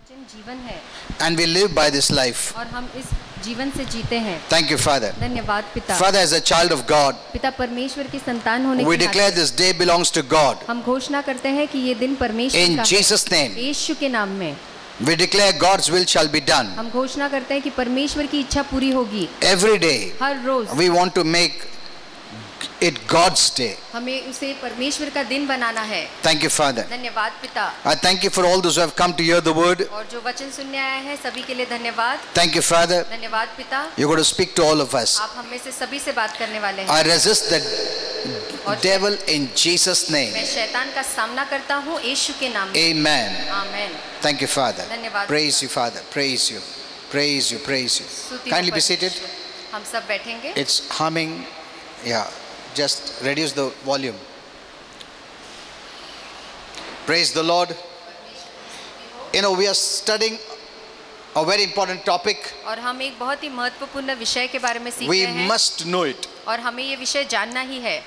वचन जीवन है and we live by this life. और हम इस जीवन से जीते हैं। Thank you, Father. धन्यवाद पिता। Father, as a child of God, पिता परमेश्वर की संतान होने we के declare नाते this day belongs to God. हम घोषणा करते हैं कि ये दिन परमेश्वर In का है। Jesus' name, यीशु के नाम में we declare God's will shall be done. हम घोषणा करते हैं कि परमेश्वर की इच्छा पूरी होगी। Every day, her rose we want to make it God's day. हमें उसे परमेश्वर का दिन बनाना है। Thank you, Father. धन्यवाद पिता। I thank you for all those who have come to hear the word. और जो वचन सुनने आए हैं सभी के लिए धन्यवाद। Thank you, Father. धन्यवाद पिता। You're going to speak to all of us. आप हम में से सभी से बात करने वाले हैं। I resist the devil in Jesus' name. मैं शैतान का सामना करता हूँ यीशु के नाम में। Amen. Amen. Thank you, Father. धन्यवाद Praise पिता। you, Father. Praise you. Praise you. Praise you. स्तुति Kindly हो be seated. परमेश्वर। हम सब बैठेंगे। It's humming. Yeah. Just reduce the volume. Praise the Lord. You know, we are studying a very important topic. और हम एक बहुत ही महत्वपूर्ण विषय के बारे में सीख We रहे हैं must know it. और हमें ये विषय जानना ही है।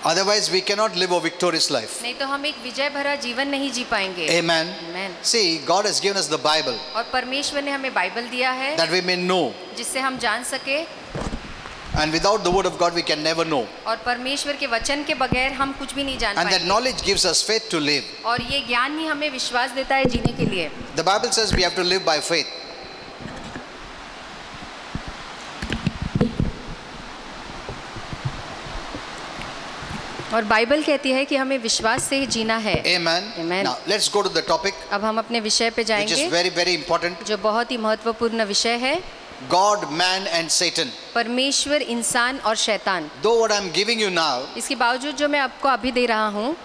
Otherwise, we cannot live a victorious life. नहीं तो हम एक विजय भरा जीवन नहीं जी पाएंगे। Amen. Amen। See, God has given us the Bible और परमेश्वर ने हमें बाइबल दिया है that we may know. जिससे हम जान सके। And without the word of God, we can never know. और परमेश्वर के वचन के बगैर हम कुछ भी नहीं जान And that पाएंगे। knowledge gives us faith to live. और ये ज्ञान ही हमें विश्वास देता है जीने के लिए। The Bible says we have to live by faith. और बाइबल कहती है कि हमें विश्वास से ही जीना है। Amen. Amen। Now, let's go to the topic, अब हम अपने विषय पे which जाएंगे is very, very important. जो बहुत ही महत्वपूर्ण विषय है। God, man, and Satan. परमेश्वर, इंसान और शैतान। Though what I'm giving you now इसके बावजूद जो मैं आपको अभी दे रहा हूँ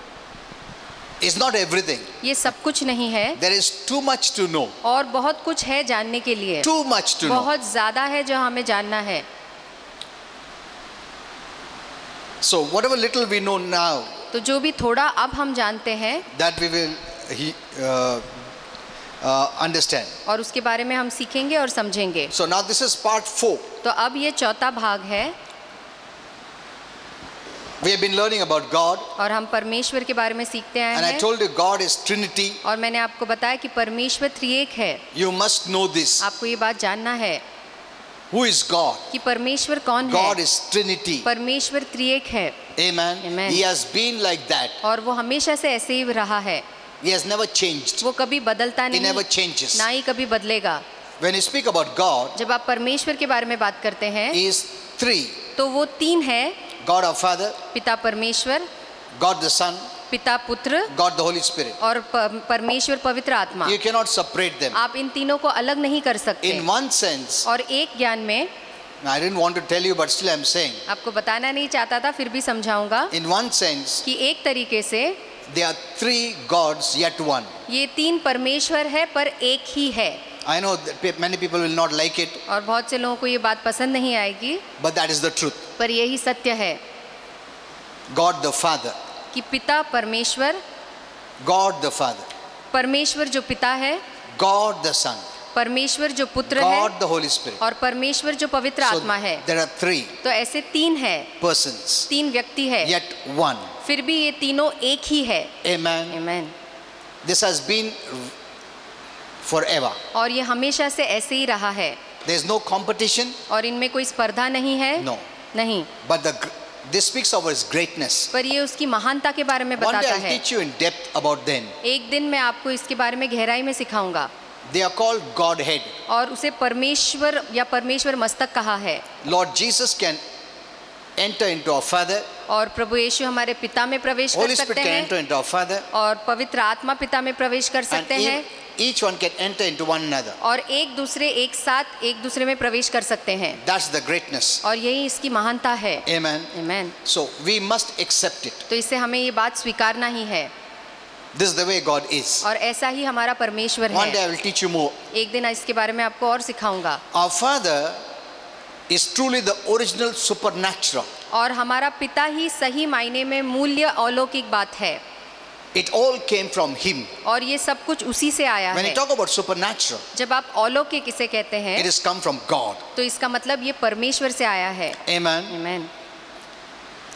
is not everything. ये सब कुछ नहीं है There is too much to know. और बहुत कुछ है जानने के लिए। Too much to know. बहुत ज्यादा है जो हमें जानना है। So whatever little we know now, तो जो भी थोड़ा अब हम जानते हैं that we will understand. और उसके बारे में हम सीखेंगे और समझेंगे। So now this is part 4. तो अब ये चौथा भाग है We have been learning about God, और हम परमेश्वर के बारे में सीखते आए and I हैं। told you God is Trinity. और मैंने आपको बताया कि परमेश्वर त्रिएक है। You must know this. आपको ये बात जानना है Who is God? कि परमेश्वर कौन God है। is Trinity. परमेश्वर त्रिएक है Amen. Amen। He has been like that. और वो हमेशा से ऐसे ही रहा है। He has never changed. वो कभी बदलता He never नहीं, changes. ना ही कभी बदलेगा। When you speak about God, जब आप परमेश्वर के बारे में बात करते हैं He is three. तो वो तीन है। God our Father, पिता परमेश्वर, God the Son, पिता पुत्र God the Holy Spirit. और परमेश्वर पवित्र आत्मा। You cannot separate them. आप इन तीनों को अलग नहीं कर सकते। In one sense, और एक ज्ञान में I didn't want to tell you, but still I'm saying, आपको बताना नहीं चाहता था फिर भी समझाऊंगा in one sense, कि एक तरीके से there are three gods yet one. ये तीन परमेश्वर है पर एक ही है। I know that many people will not like it, और बहुत से लोगों को ये बात पसंद नहीं आएगी but that is the truth. पर यही सत्य है God the Father, कि पिता परमेश्वर, God the Father, परमेश्वर जो पिता है, God the Son, परमेश्वर जो पुत्र है God the Holy Spirit. और परमेश्वर जो पवित्र So आत्मा है। there are three तो ऐसे तीन है, persons, तीन व्यक्ति है, yet one. फिर भी ये तीनों एक ही है। Amen. Amen. This has been forever. और ये हमेशा से ऐसे ही रहा है There is no competition, और इनमें कोई स्पर्धा नहीं है। no. नहीं, But this speaks of His greatness. पर ये उसकी महानता के बारे में One day बताता I'll है। teach you in depth about them. एक दिन मैं आपको इसके बारे में गहराई में सिखाऊंगा। They are called Godhead. और उसे परमेश्वर या परमेश्वर मस्तक कहा है। Lord Jesus can enter into our Father. और प्रभु यीशु हमारे पिता में प्रवेश कर Holy सकते Spirit can हैं enter into our Father. और पवित्र आत्मा पिता में प्रवेश कर And सकते हैं each one can enter into one another. और एक दूसरे में प्रवेश कर सकते हैं। That's the greatness. और यही इसकी महानता है। Amen. Amen. So we must accept it. तो इससे हमें ये बात स्वीकारना ही है This is the way God is. और ऐसा ही हमारा परमेश्वर One day है। I will teach you more. एक दिन इसके बारे में आपको और सिखाऊंगा। Our Father is truly the original supernatural. और हमारा पिता ही सही मायने में मूल्य अलौकिक बात है। It all came from Him. और ये सब कुछ उसी से आया When है। you talk about supernatural, जब आप अलौकिक किसे कहते it हैं has come from God. तो इसका मतलब ये परमेश्वर से आया है। Amen. Amen.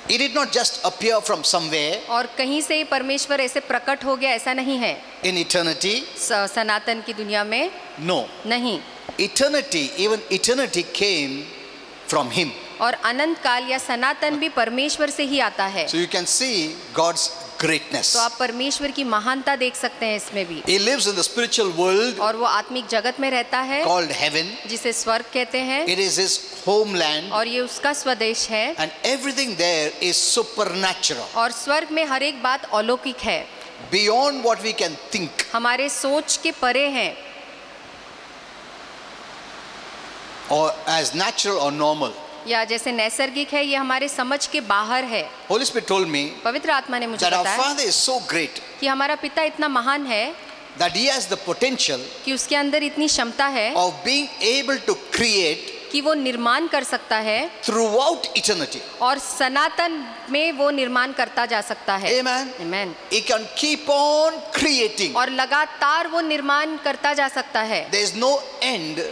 He did not just appear from somewhere और कहीं से ही परमेश्वर ऐसे प्रकट हो गया, ऐसा नहीं है। in eternity. सनातन की दुनिया में No. नहीं। Eternity, even eternity came from him. और अनंत काल या सनातन भी परमेश्वर से ही आता है। So you can see God's greatness. तो आप परमेश्वर की महानता देख सकते हैं इसमें भी। He lives in the spiritual world और वो आत्मिक जगत में रहता है called heaven. जिसे स्वर्ग कहते हैं। It is his homeland. और ये उसका स्वदेश है। And everything there is supernatural. और स्वर्ग में हर एक बात अलौकिक है। Beyond what we can think. हमारे सोच के परे हैं। Or as natural or normal. या जैसे नैसर्गिक है, ये हमारे समझ के बाहर है। Holy Spirit told me पवित्र आत्मा ने मुझे that our बताया Father is so great कि हमारा पिता इतना महान है that he has the potential कि उसके अंदर इतनी क्षमता है of being able to create कि वो निर्माण कर सकता है throughout eternity. और सनातन में वो निर्माण करता जा सकता है। Amen. Amen. He can keep on creating. और लगातार वो निर्माण करता जा सकता है। There is no end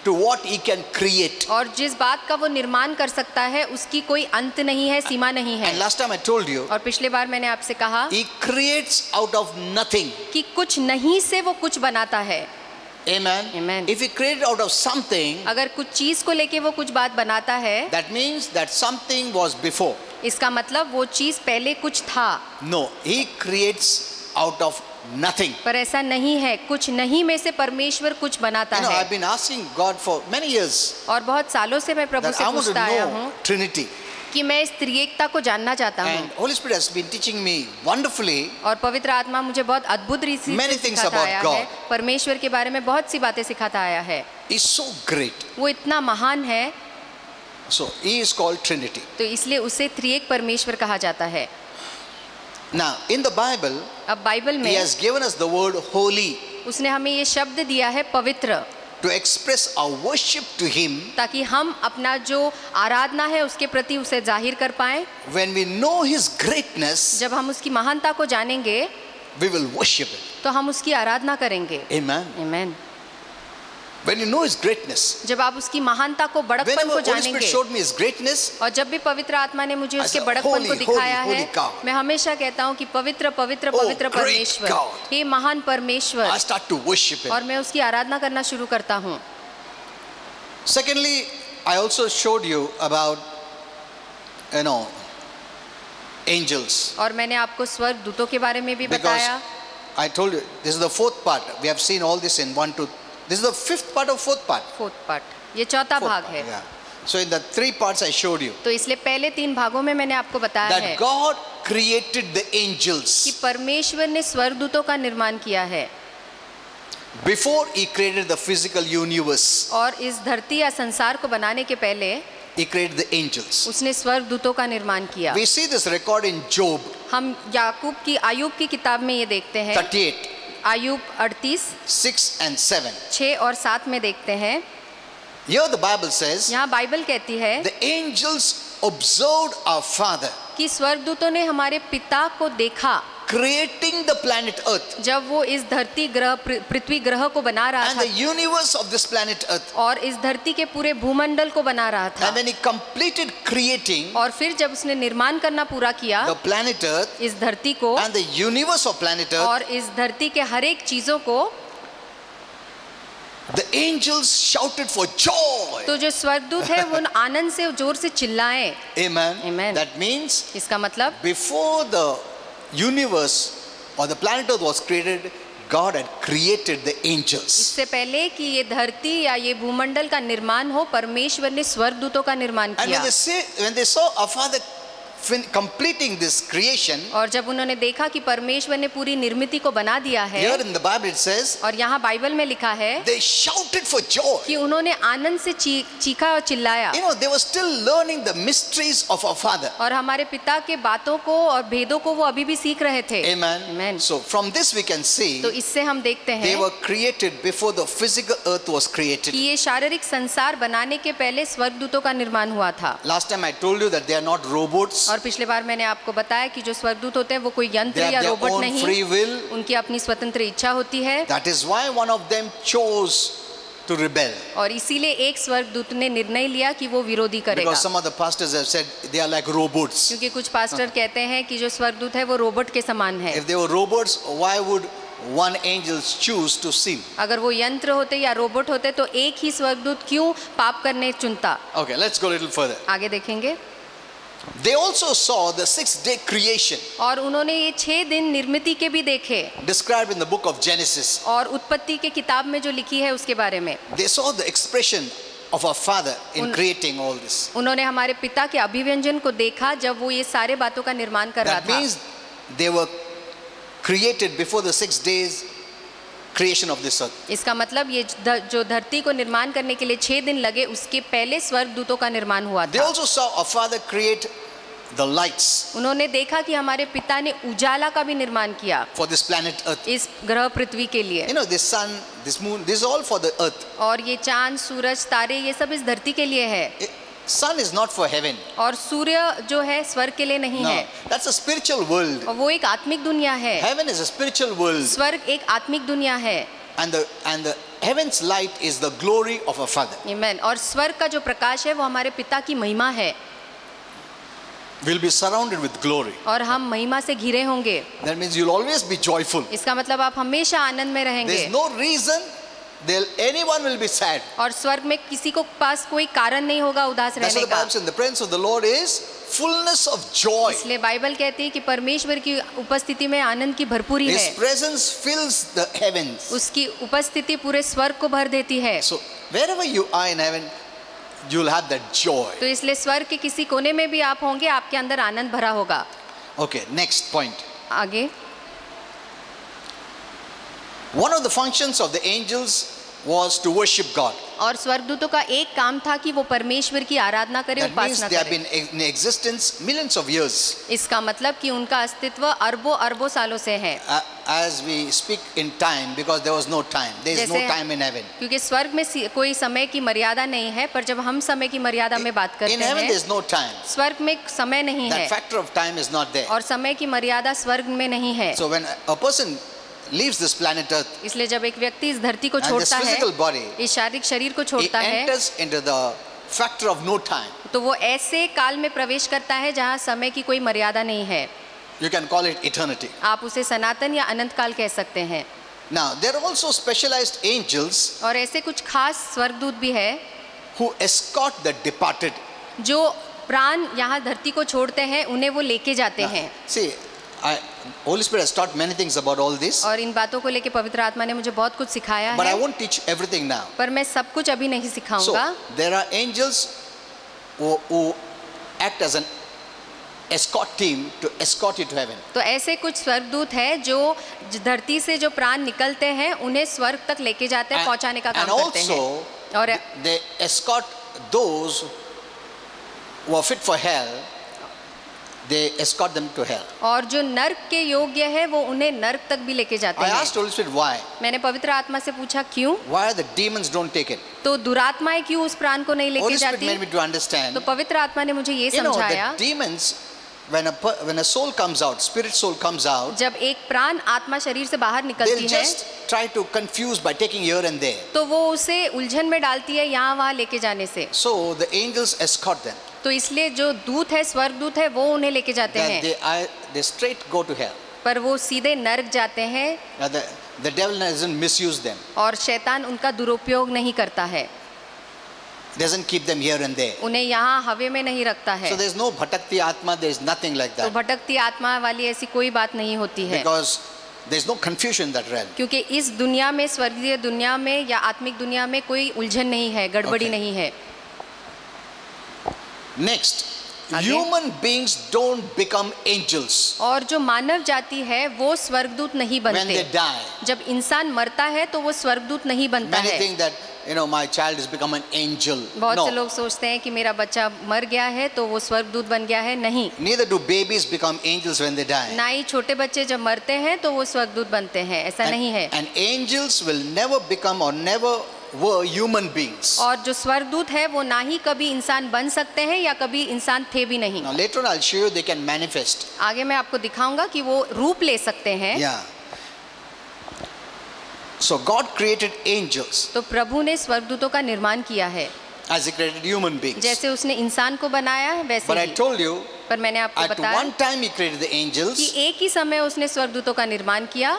to what he can create. और जिस बात का वो निर्माण कर सकता है उसकी कोई अंत नहीं है, सीमा नहीं है। And last time I told you, और पिछले बार मैंने आपसे कहा he creates out of nothing. कि कुछ नहीं से वो कुछ बनाता है। Amen. Amen. If he created out of something, अगर कुछ चीज को लेके वो कुछ बात बनाता है, that means that something was before. इसका मतलब वो चीज पहले कुछ था। No, he creates out of nothing. पर ऐसा नहीं है, कुछ नहीं में से परमेश्वर कुछ बनाता You know, है। I've been asking God for many years और बहुत सालों से मैं प्रभु that से I want to पूछता आया हूँ know Trinity. कि मैं इस त्रिएकता को जानना चाहता हूँ। And Holy Spirit has been teaching me wonderfully और पवित्र आत्मा मुझे बहुत अद्भुत रीति Many से things सिखाता about आया God. है। परमेश्वर के बारे में बहुत सी बातें सिखाता आया है। is so great. वो इतना महान है, So he is called Trinity. तो इसलिए उसे त्रिएक परमेश्वर कहा जाता है। Now in the Bible, अब बाइबल he में has given us the word holy उसने हमें ये शब्द दिया है पवित्र, to express our worship to him. ताकि हम अपना जो आराधना है उसके प्रति उसे जाहिर कर पाएं। When we know his greatness, जब हम उसकी महानता को जानेंगे we will worship him. तो हम उसकी आराधना करेंगे। Amen. आमीन। When you know his greatness, जब आप उसकी महानता को, बड़कपन whenever को Holy Spirit जानेंगे, showed me his greatness, और जब भी पवित्र आत्मा ने मुझे I उसके said, बड़कपन को "Holy, दिखाया holy, है, holy God." मैं हमेशा कहता हूँ कि पवित्र पवित्र Oh, पवित्र great परमेश्वर, God. हे महान परमेश्वर, I start to worship him. और मैं उसकी आराधना करना शुरू करता हूँ। Secondly, I also showed you about, angels. और मैंने आपको स्वर्ग दूतों के बारे में भी Because बताया। I told you, this is the fourth part. We have seen all this in 1, 2. This is the fifth part of fourth part. Fourth part, ये चौथा Fourth भाग part, है। yeah. So in the 3 parts I showed you तो इसलिए पहले 3 भागों में मैंने आपको बताया that है God created the कि angels परमेश्वर ने स्वर्गदूतों का निर्माण किया है before he created the physical universe. और इस धरती या संसार को बनाने के पहले He created the angels. उसने स्वर्गदूतों का निर्माण किया। We see this record in Job हम याकूब की, आयुब की किताब में ये देखते हैं। 38, आयुब 38, 6 and 7. 6 और 7 में देखते हैं। Here the Bible says, यहाँ बाइबल कहती है the angels observed our Father कि स्वर्गदूतों ने हमारे पिता को देखा creating the planet Earth जब वो इस धरती ग्रह, पृथ्वी ग्रह को बना रहा and था the universe of this planet Earth. और इस धरती के पूरे भूमंडल को बना रहा था। And when he completed creating और फिर जब उसने निर्माण करना पूरा किया the planet Earth इस धरती को and the universe of planet Earth, और इस धरती के हर एक चीजों को, the angels shouted for joy. तो जो स्वर्गदूत है वो आनंद से जोर से चिल्लाए। Amen. Amen. That means इसका मतलब before the universe or the planet Earth was created, God had created the angels. इससे पहले कि ये धरती या ये भूमंडल का निर्माण हो, परमेश्वर ने स्वर्गदूतों का निर्माण And किया। when they saw our Father completing this creation, और जब उन्होंने देखा कि परमेश्वर ने पूरी निर्मिति को बना दिया है, here in the Bible it says, और यहाँ बाइबल में लिखा है they shouted for joy. कि उन्होंने आनंद से चीखा और चिल्लाया। They were still learning the mysteries of our Father. और हमारे पिता के बातों को और भेदों को वो अभी भी सीख रहे थे। Amen. Amen. So from this we can see तो इससे हम देखते they हैं were created before the physical earth was created. कि ये शारीरिक संसार बनाने के पहले स्वर्गदूतों का निर्माण हुआ था। Last time I told you that they are not robots. और पिछले बार मैंने आपको बताया कि जो स्वर्गदूत होते हैं वो कोई यंत्र They have या their रोबोट own नहीं, free will. उनकी अपनी स्वतंत्र इच्छा होती है। That is why one of them chose to rebel. और इसीलिए एक स्वर्गदूत ने निर्णय लिया कि वो विरोधी करेगा, Because some of the pastors have said they are like robots. क्योंकि कुछ पास्टर कहते हैं कि जो स्वर्गदूत है वो रोबोट के समान है। If they were robots, why would one angel choose to sin? अगर वो यंत्र होते या रोबोट होते तो एक ही स्वर्गदूत क्यों पाप करने चुनता। Okay, let's go a little further. आगे देखेंगे। They also saw the 6-day creation और उन्होंने ये 6 दिन निर्मिति के भी देखे, described in the book of Genesis. और उत्पत्ति के किताब में जो लिखी है उसके बारे में। They saw the expression of our Father in creating all this. उन्होंने हमारे पिता के अभिव्यंजन को देखा जब वो ये सारे बातों का निर्माण कर रहा That था। means they were created before the 6 days creation of this earth. इसका मतलब ये जो धरती को निर्माण करने के लिए 6 दिन लगे उसके पहले स्वर्गदूतों का निर्माण हुआ They था। also saw our Father create the lights उन्होंने देखा कि हमारे पिता ने उजाला का भी निर्माण किया for this planet earth. इस ग्रह पृथ्वी के लिए। You know, this sun, this moon, this is all for the earth. और ये चांद, सूरज, तारे ये सब इस धरती के लिए है। Sun is not for heaven. और सूर्य जो है स्वर्ग के लिए नहीं No, है, that's a spiritual world. और वो एक आत्मिक दुनिया है। Heaven is a spiritual world. स्वर्ग एक आत्मिक दुनिया है। And the heaven's light is the glory of our Father. आमीन। और स्वर्ग का जो प्रकाश है वो हमारे पिता की महिमा है, We'll be surrounded with glory. और हम महिमा से घिरे होंगे। That means you'll always be joyful. इसका मतलब आप हमेशा आनंद में रहेंगे। There's no reason anyone will be sad. और स्वर्ग में किसी को पास कोई कारण नहीं होगा उदास That's रहने what the का। Bible says. The presence of the Lord is fullness of joy. इसलिए बाइबल कहती है कि परमेश्वर की उपस्थिति में आनंद की भरपूरी His है। presence fills the heavens. उसकी उपस्थिति पूरे स्वर्ग को भर देती है। So wherever you are in heaven, you'll have that joy. तो इसलिए स्वर्ग के किसी कोने में भी आप होंगे, आपके अंदर आनंद भरा होगा। Okay, next point. आगे, One of the functions of the angels was to worship God. और स्वर्गदूतों का एक काम था कि वो परमेश्वर की आराधना करें, That means Upasana they have करें। been in existence millions of years. इसका मतलब कि उनका अस्तित्व अरबों अरबों सालों से है। As we speak in time, because there was no time. There is no जैसे- time in heaven. क्योंकि स्वर्ग में कोई समय की मर्यादा नहीं है, पर जब हम समय की मर्यादा में बात करते In heaven हैं, there is no time. स्वर्ग में समय नहीं है, That factor of time is not there. और समय की मर्यादा स्वर्ग में नहीं है। So when a person leaves this planet Earth इसलिए जब एक व्यक्ति इस धरती को and this छोड़ता है, physical body, इस शारीरिक शरीर को he छोड़ता है, enters into the factor of no time. तो वो ऐसे काल में प्रवेश करता है जहाँ समय की कोई मर्यादा नहीं है। You can call it eternity. आप उसे सनातन या अनंत काल कह सकते हैं। Now there are also specialized angels और ऐसे कुछ खास स्वर्गदूत भी है who escort the departed. जो प्राण यहाँ धरती को छोड़ते हैं, उन्हें वो लेके जाते Now, हैं। see, Holy Spirit has taught many things about all this, और इन बातों को लेके पवित्र आत्मा ने मुझे बहुत कुछ सिखाया but I है, won't teach everything now. पर मैं सब कुछ अभी नहीं So सिखाऊंगा। there are angels who act as an escort team to escort you to heaven. तो ऐसे कुछ स्वर्गदूत हैं जो धरती से जो प्राण निकलते हैं उन्हें स्वर्ग तक लेके जाते हैं, पहुंचाने का And काम करते हैं। also और they escort those who are fit for hell. They escort them to hell. और जो नर्क के योग्य है वो उन्हें नर्क तक भी लेके जाते I हैं। asked Holy Spirit why. मैंने पवित्र आत्मा से पूछा क्यों, Why the demons don't take it? तो दुरात्माएं क्यों उस प्राण को नहीं लेके Holy Spirit जाती। made me to understand. तो पवित्र आत्मा ने मुझे ये You know, समझाया, the demons, when a soul comes out, spirit soul comes out, जब एक प्राण आत्मा शरीर से बाहर they'll निकलती है just try to confuse by taking here and there. तो वो उसे उलझन में डालती है यहाँ वहाँ लेके जाने से। So the angels escort them. तो इसलिए जो दूत है, स्वर्गदूत है, वो उन्हें लेके जाते That हैं, they straight go to hell. पर वो सीधे नर्क जाते हैं, The devil doesn't misuse them. और शैतान उनका दुरुपयोग नहीं करता है, Doesn't keep them here and there. उन्हें यहाँ हवे में नहीं रखता है। So there's no bhatakti atma. There's nothing like तो that. भटकती आत्मा वाली ऐसी कोई बात नहीं होती है, Because there's no confusion in that realm. क्योंकि इस दुनिया में, स्वर्गीय दुनिया में या आत्मिक दुनिया में कोई उलझन नहीं है, गड़बड़ी Okay. नहीं है। Next, आगे? human beings don't become angels और जो मानव जाति है वो स्वर्गदूत नहीं when बनते। they die. जब इंसान मरता है तो वो स्वर्गदूत नहीं बनता Many है। think that my child has become an angel. बहुत से No, लोग सोचते हैं कि मेरा बच्चा मर गया है तो वो स्वर्गदूत बन गया है। नहीं, neither do babies become angels when they die. ना ही छोटे बच्चे जब मरते हैं तो वो स्वर्गदूत बनते हैं, ऐसा नहीं है। And angels will never become or never were human beings. और जो स्वर्गदूत है वो ना ही कभी इंसान बन सकते हैं या कभी इंसान थे भी नहीं। Now later on I'll show you they can manifest. आगे मैं आपको दिखाऊंगा कि वो रूप ले सकते हैं। Yeah. So God created angels तो प्रभु ने स्वर्गदूतों का निर्माण किया है, as He created human beings. जैसे उसने इंसान को बनाया है वैसे But I he. told you, पर मैंने आपको at बताया one time He created the कि angels, एक ही समय उसने स्वर्गदूतों का निर्माण किया,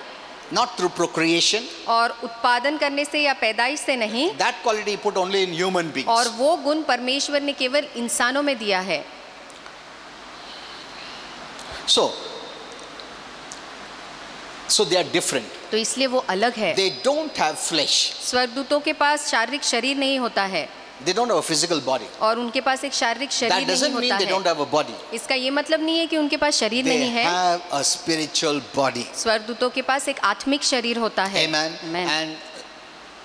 not through procreation. और उत्पादन करने से या पैदाइश से नहीं, That quality He put only in human beings. और वो गुण परमेश्वर ने केवल इंसानों में दिया है। So they are different. तो इसलिए वो अलग है। They don't have flesh. स्वर्गदूतों के पास शारीरिक शरीर नहीं होता है, They don't have a physical body. और उनके पास एक शारीरिक That शरीर नहीं doesn't mean होता they don't है। have a body. इसका ये मतलब नहीं है कि उनके पास शरीर They नहीं है। have a spiritual body. स्वर्गदूतों के पास एक आत्मिक शरीर होता है। Amen. Amen. And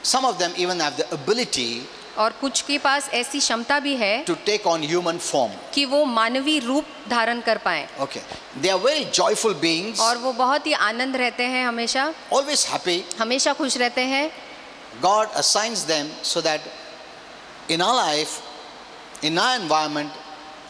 some of them even have the ability और कुछ के पास ऐसी क्षमता भी है to take on human form. कि वो मानवीय रूप धारण कर पाए, Okay. They are very joyful beings, और वो बहुत ही आनंद रहते हैं, हमेशा always happy. हमेशा खुश रहते हैं। God assigns them so that in our life, in our environment,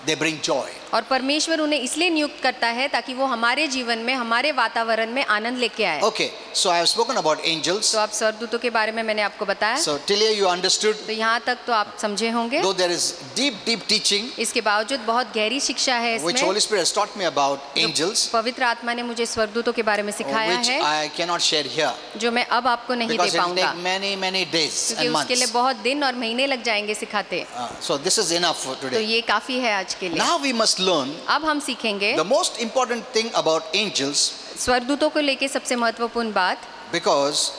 they bring joy. और परमेश्वर उन्हें इसलिए नियुक्त करता है ताकि वो हमारे जीवन में, हमारे वातावरण में आनंद लेके आए। Okay, so I have spoken about angels. तो आप स्वर्गदूतों के बारे में मैंने आपको बताया। So till here you understood. तो यहाँ तक तो आप समझे होंगे। Though there is deep teaching इसके बावजूद बहुत गहरी शिक्षा है which इसमें, Holy Spirit has taught me about angels, पवित्र आत्मा ने मुझे स्वर्गदूतों के बारे में सिखाया which है, I cannot share here जो मैं अब आपको नहीं दे because it will पाऊंगा, take many days क्योंकि and उसके लिए months. बहुत दिन और महीने लग जाएंगे सिखाते। So this is enough for तो today. ये काफी है आज के लिए। Now we must learn अब हम सीखेंगे the most important thing about angels, स्वर्गदूतों को लेके सबसे महत्वपूर्ण बात, because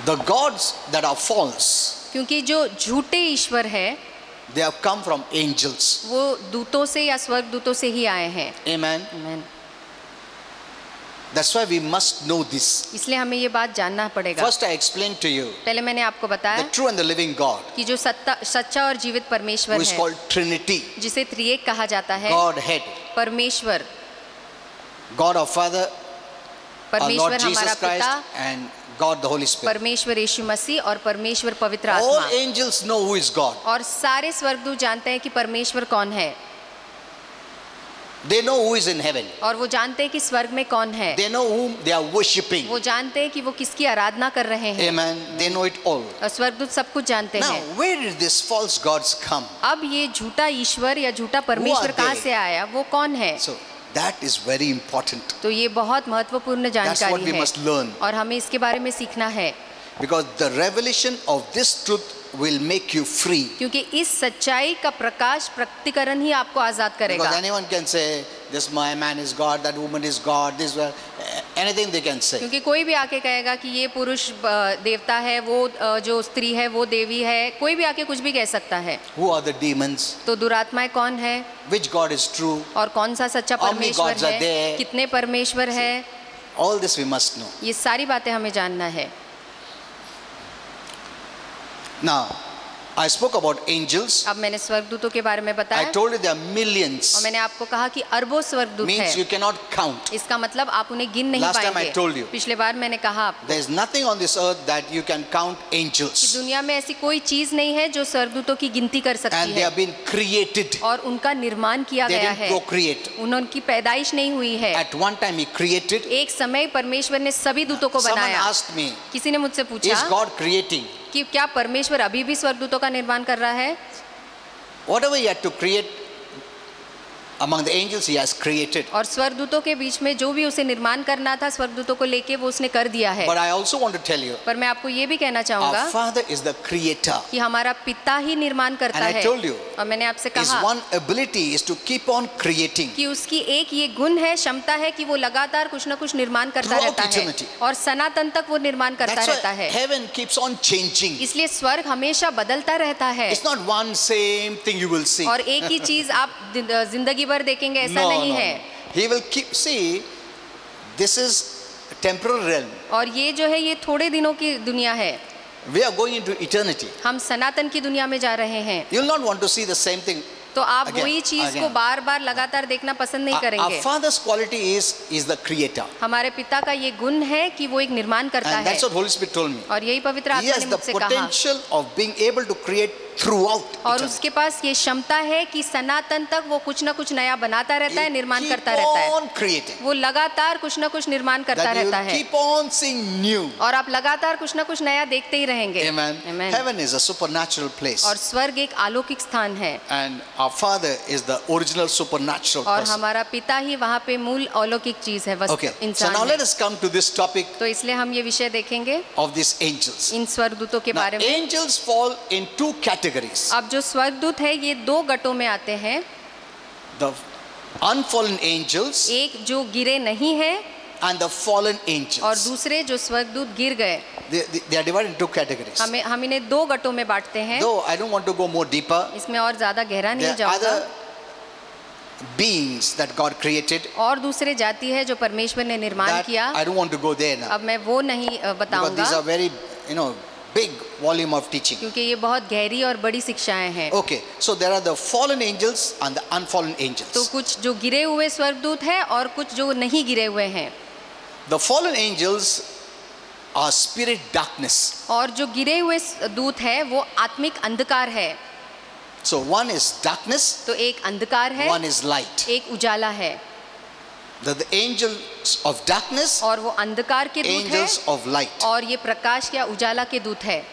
the gods that are false, क्योंकि जो झूठे ईश्वर है they have come from angels. वो दूतों से या स्वर्गदूतों से ही आए हैं। Amen. Amen. That's why we must know this. इसलिए हमें ये बात जानना पड़ेगा। First I explained to you पहले मैंने आपको बताया the true and the living God, कि जो सच्चा और जीवित परमेश्वर who is है, called Trinity, जिसे त्रिएक कहा जाता है, Godhead, परमेश्वर, God our Father, our परमेश्वर Lord हमारा Jesus Christ, पिता, and God the Holy Spirit. परमेश्वर यीशु मसीह और परमेश्वर पवित्र All आत्मा। angels know who is God. और सारे स्वर्गदूत जानते हैं कि परमेश्वर कौन है, They know who is in heaven. और वो जानते हैं कि स्वर्ग में कौन है, They know whom they are worshipping. वो जानते हैं कि वो किसकी आराधना कर रहे हैं, Amen. They know it all. और स्वर्गदूत सब कुछ जानते Now, हैं। where did these false gods come? अब ये झूठा ईश्वर या झूठा परमेश्वर they? कहाँ से आया, वो कौन है? So that is very important. तो ये बहुत महत्वपूर्ण That's what जानकारी we है, must learn. और हमें इसके बारे में सीखना है, Because the revelation of this truth will make you free. क्योंकि इस सच्चाई का प्रकाश प्रकटीकरण ही आपको आजाद करेगा। Because anyone can say, this man is God, that woman is God, this anything they can say. क्योंकि कोई भी आके कहेगा कि ये पुरुष देवता है, वो जो स्त्री है वो देवी है, कोई भी आके कुछ भी कह सकता है। Who are the demons? तो दुरात्माएं कौन है, Which God is true? और कौन सा सच्चा How many परमेश्वर gods are है, there? कितने परमेश्वर है, All this we must know. ये सारी बातें हमें जानना है। Now, I spoke about angels. अब मैंने स्वर्गदूतों के बारे में I बताया, told you there are millions. और मैंने आपको कहा कि अरबों स्वर्गदूत Means you है। cannot count. इसका मतलब आप उन्हें गिन नहीं Last time I told पाएंगे। you. पिछले बार मैंने कहा आपको There is nothing on this earth that you can count कि angels. दुनिया में ऐसी कोई चीज नहीं है जो स्वर्गदूतों की गिनती कर सकती And they है, have been created. और उनका निर्माण किया They गया didn't है, procreate. उनकी पैदाइश नहीं हुई है। At one time He created. एक समय परमेश्वर ने सभी दूतों को Someone बनाया। asked me, किसी ने मुझसे is पूछा God creating? कि क्या परमेश्वर अभी भी स्वर्गदूतों का निर्माण कर रहा है? Whatever He had to create among the angels, He has created. और स्वर्गदूतों के बीच में जो भी उसे निर्माण करना था स्वर्गदूतों को लेके, वो उसने कर दिया है। But I also want to tell you, पर मैं आपको ये भी कहना चाहूँगा our Father is the creator. कि हमारा पिता ही निर्माण करता And I है। told you, और मैंने आपसे His कहा one ability is to keep on creating. कि उसकी एक ये गुण है, क्षमता है कि वो लगातार कुछ ना कुछ निर्माण करता Throughout रहता है, eternity. और सनातन तक वो निर्माण करता That's रहता why है। heaven keeps on changing. इसलिए स्वर्ग हमेशा बदलता रहता है, It's not one same thing you will see. और एक ही चीज आप जिंदगी भर देखेंगे ऐसा नहीं है। He will keep, see, this is temporal realm. और ये जो है ये थोड़े दिनों की दुनिया है, We are going into eternity. हम सनातन की दुनिया में जा रहे हैं। You will not want to see the same thing. तो आप Again, वही चीज को again. बार बार लगातार देखना पसंद नहीं Our करेंगे। Father's quality is the creator. हमारे पिता का ये गुण है कि वो एक निर्माण करता And है, that's what Holy Spirit told me. और यही पवित्र He आत्मा has ने the मुझसे कहा potential of being able to create throughout और eternity. उसके पास ये क्षमता है कि सनातन तक वो कुछ ना कुछ नया बनाता रहता है, निर्माण करता रहता है। Keep on creating. वो लगातार कुछ ना कुछ निर्माण करता That you रहता will है keep on seeing new. और आप लगातार कुछ ना कुछ नया देखते ही रहेंगे। Amen. Amen. Heaven is a supernatural place. और स्वर्ग एक अलौकिक स्थान है And our Father is the original supernatural और person. हमारा पिता ही वहाँ पे मूल अलौकिक चीज है, Okay. So इंसान now है। let us come to this topic तो इसलिए हम ये विषय देखेंगे of these angels. इन स्वर्गदूतों के Now, बारे में। angels fall in two categories. अब जो स्वर्गदूत है ये दो गटों में आते हैं, The unfallen angels एक जो गिरे नहीं है and the fallen और angels. दूसरे जो स्वर्गदूत गिर गए। They are divided into two categories. हम इन्हें दो गटों में बांटते हैं। Though I don't want to go more deeper, इसमें और ज्यादा गहरा नहीं there are जाऊंगा। other beings that God created और दूसरे जाति है जो परमेश्वर ने निर्माण that किया। I don't want to go there now. अब मैं वो नहीं Because बताऊंगा these are very, big volume of teaching. क्योंकि ये बहुत गहरी और बड़ी शिक्षाएं हैं। Okay, so there are the fallen angels and the unfallen तो angels. कुछ जो गिरे हुए स्वर्गदूत हैं और कुछ जो नहीं गिरे हुए हैं। The fallen angels are spirit darkness. और जो गिरे हुए दूत है वो आत्मिक अंधकार है। So one is darkness, तो एक अंधकार है, one is light. एक उजाला है। The angels of darkness, और वो अंधकार के दूत है angels of light. और ये प्रकाश या उजाला के दूत है।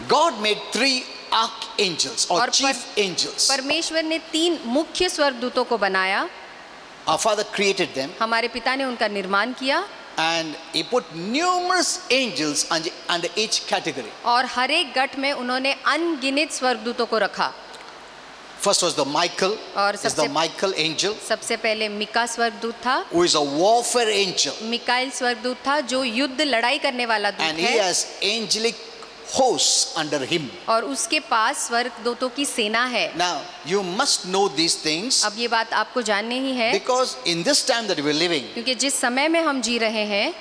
God made three archangels or और chief angels. परमेश्वर ने तीन मुख्य स्वर्गदूतों को बनाया। Our Father created them हमारे पिता ने उनका निर्माण किया and He put numerous angels under each category. और हर एक गठ में उन्होंने अनगिनत स्वर्गदूतों को रखा। First was the Michael, और is the सबसे Michael angel, सबसे पहले मिका स्वर्गदूत था। who is a warfare angel. Mikail स्वर्गदूत था जो युद्ध लड़ाई करने वाला दूत And he है has angelic hosts under him. और उसके पास स्वर्गदूतों की सेना है। Now, you must know these things अब ये बात आपको जाननी ही है because in this time that we're living, क्योंकि जिस समय में हम जी रहे हैं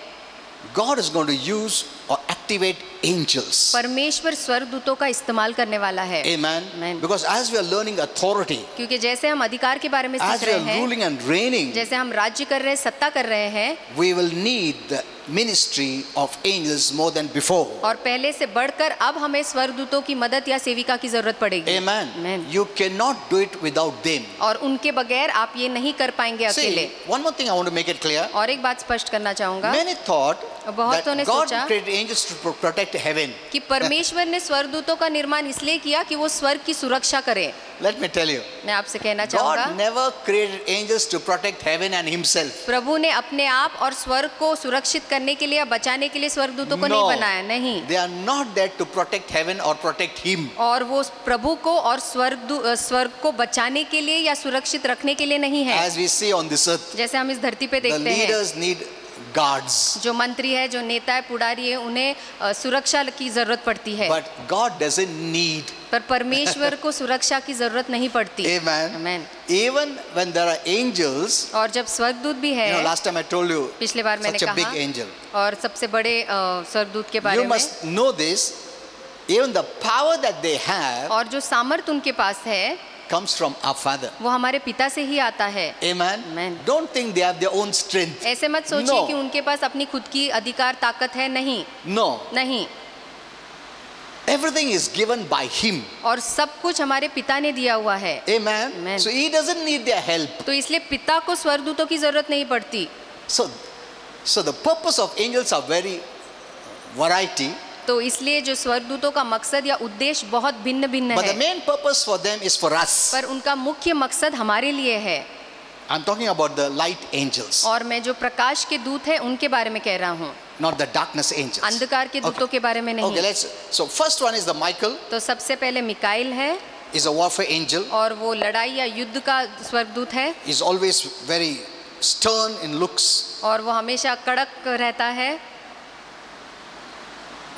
God is going to use or activate angels. परमेश्वर स्वर्गदूतों का इस्तेमाल करने वाला है। Amen. Amen. Because as we are learning authority, क्योंकि जैसे हम अधिकार के बारे में as सीख we रहे are हैं, ruling and reigning, जैसे हम राज्य कर रहे हैं, सत्ता कर रहे हैं, we will need the ministry of angels more than before. और पहले से बढ़कर अब हमें स्वर्गदूतों की मदद या सेविका की जरूरत पड़ेगी। Amen. Amen. You cannot do it without them. और उनके बगैर आप ये नहीं कर पाएंगे अकेले। See, one more thing I want to make it clear. और एक बात स्पष्ट करना चाहूंगा Many thought बहुतों ने that God सोचा created angels to protect heaven. कि परमेश्वर ने स्वर्गदूतों का निर्माण इसलिए किया कि वो स्वर्ग की सुरक्षा करे। Let me tell you, मैं आपसे कहना God चाहूंगा never created angels to protect heaven and Himself. प्रभु ने अपने आप और स्वर्ग को सुरक्षित करने के लिए या बचाने के लिए स्वर्गदूतों को नहीं बनाया, नहीं। They are not there to protect heaven or protect Him. और वो प्रभु को और स्वर्ग को बचाने के लिए या सुरक्षित रखने के लिए नहीं है। As we see on this earth, जैसे हम इस धरती पे the देखते हैं leaders need guards. जो मंत्री है, जो नेता है, पुडारी है, उन्हें सुरक्षा की जरूरत पड़ती है। But God doesn't need. पर परमेश्वर को सुरक्षा की जरूरत नहीं पड़ती। Amen. Amen. Even when there are angels, और जब स्वर्गदूत भी है, last time I told you, पिछले बार मैंने such a big कहा, angel. और सबसे बड़े स्वर्गदूत के बारे You में, must know this. Even the power that they have और जो सामर्थ उनके पास है comes from our Father. वो हमारे पिता से ही आता है। Amen. Amen. Don't think they have their own strength. ऐसे मत सोचिए No. कि उनके पास अपनी खुद की अधिकार ताकत है, नहीं, No. नहीं। Everything is given by Him. और सब कुछ हमारे पिता ने दिया हुआ है। Amen. Amen. So He doesn't need their help. तो इसलिए पिता को स्वर्गदूतों की जरूरत नहीं पड़ती। So the purpose of angels are very variety. तो इसलिए जो स्वर्गदूतों का मकसद या उद्देश्य बहुत भिन्न भिन्न But the है, main purpose for them is for us. पर उनका मुख्य मकसद हमारे लिए है। I'm talking about the light angels, और मैं जो प्रकाश के दूत है उनके बारे में कह रहा हूँ, not the darkness angels. अंधकार के दूतों के बारे में Okay, नहीं। so first one is the Michael, तो सबसे पहले मिकाइल है is a warfare angel. और वो लड़ाई या युद्ध का स्वर्गदूत है He's always very stern in looks, और वो हमेशा कड़क रहता है,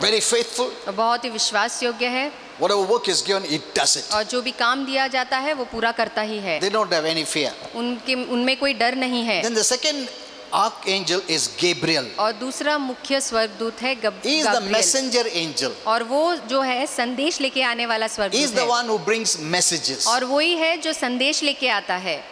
very faithful. बहुत ही विश्वास योग्य है Whatever work is given, he does it. और जो भी काम दिया जाता है वो पूरा करता ही है। They don't have any fear. उनमें कोई डर नहीं है। Then the second archangel is Gabriel. और दूसरा मुख्य स्वर्गदूत है He is the Gabriel, messenger angel. और वो जो है संदेश लेके आने वाला He is स्वर्गदूत the है, one who brings messages. और वही है जो संदेश लेके आता है।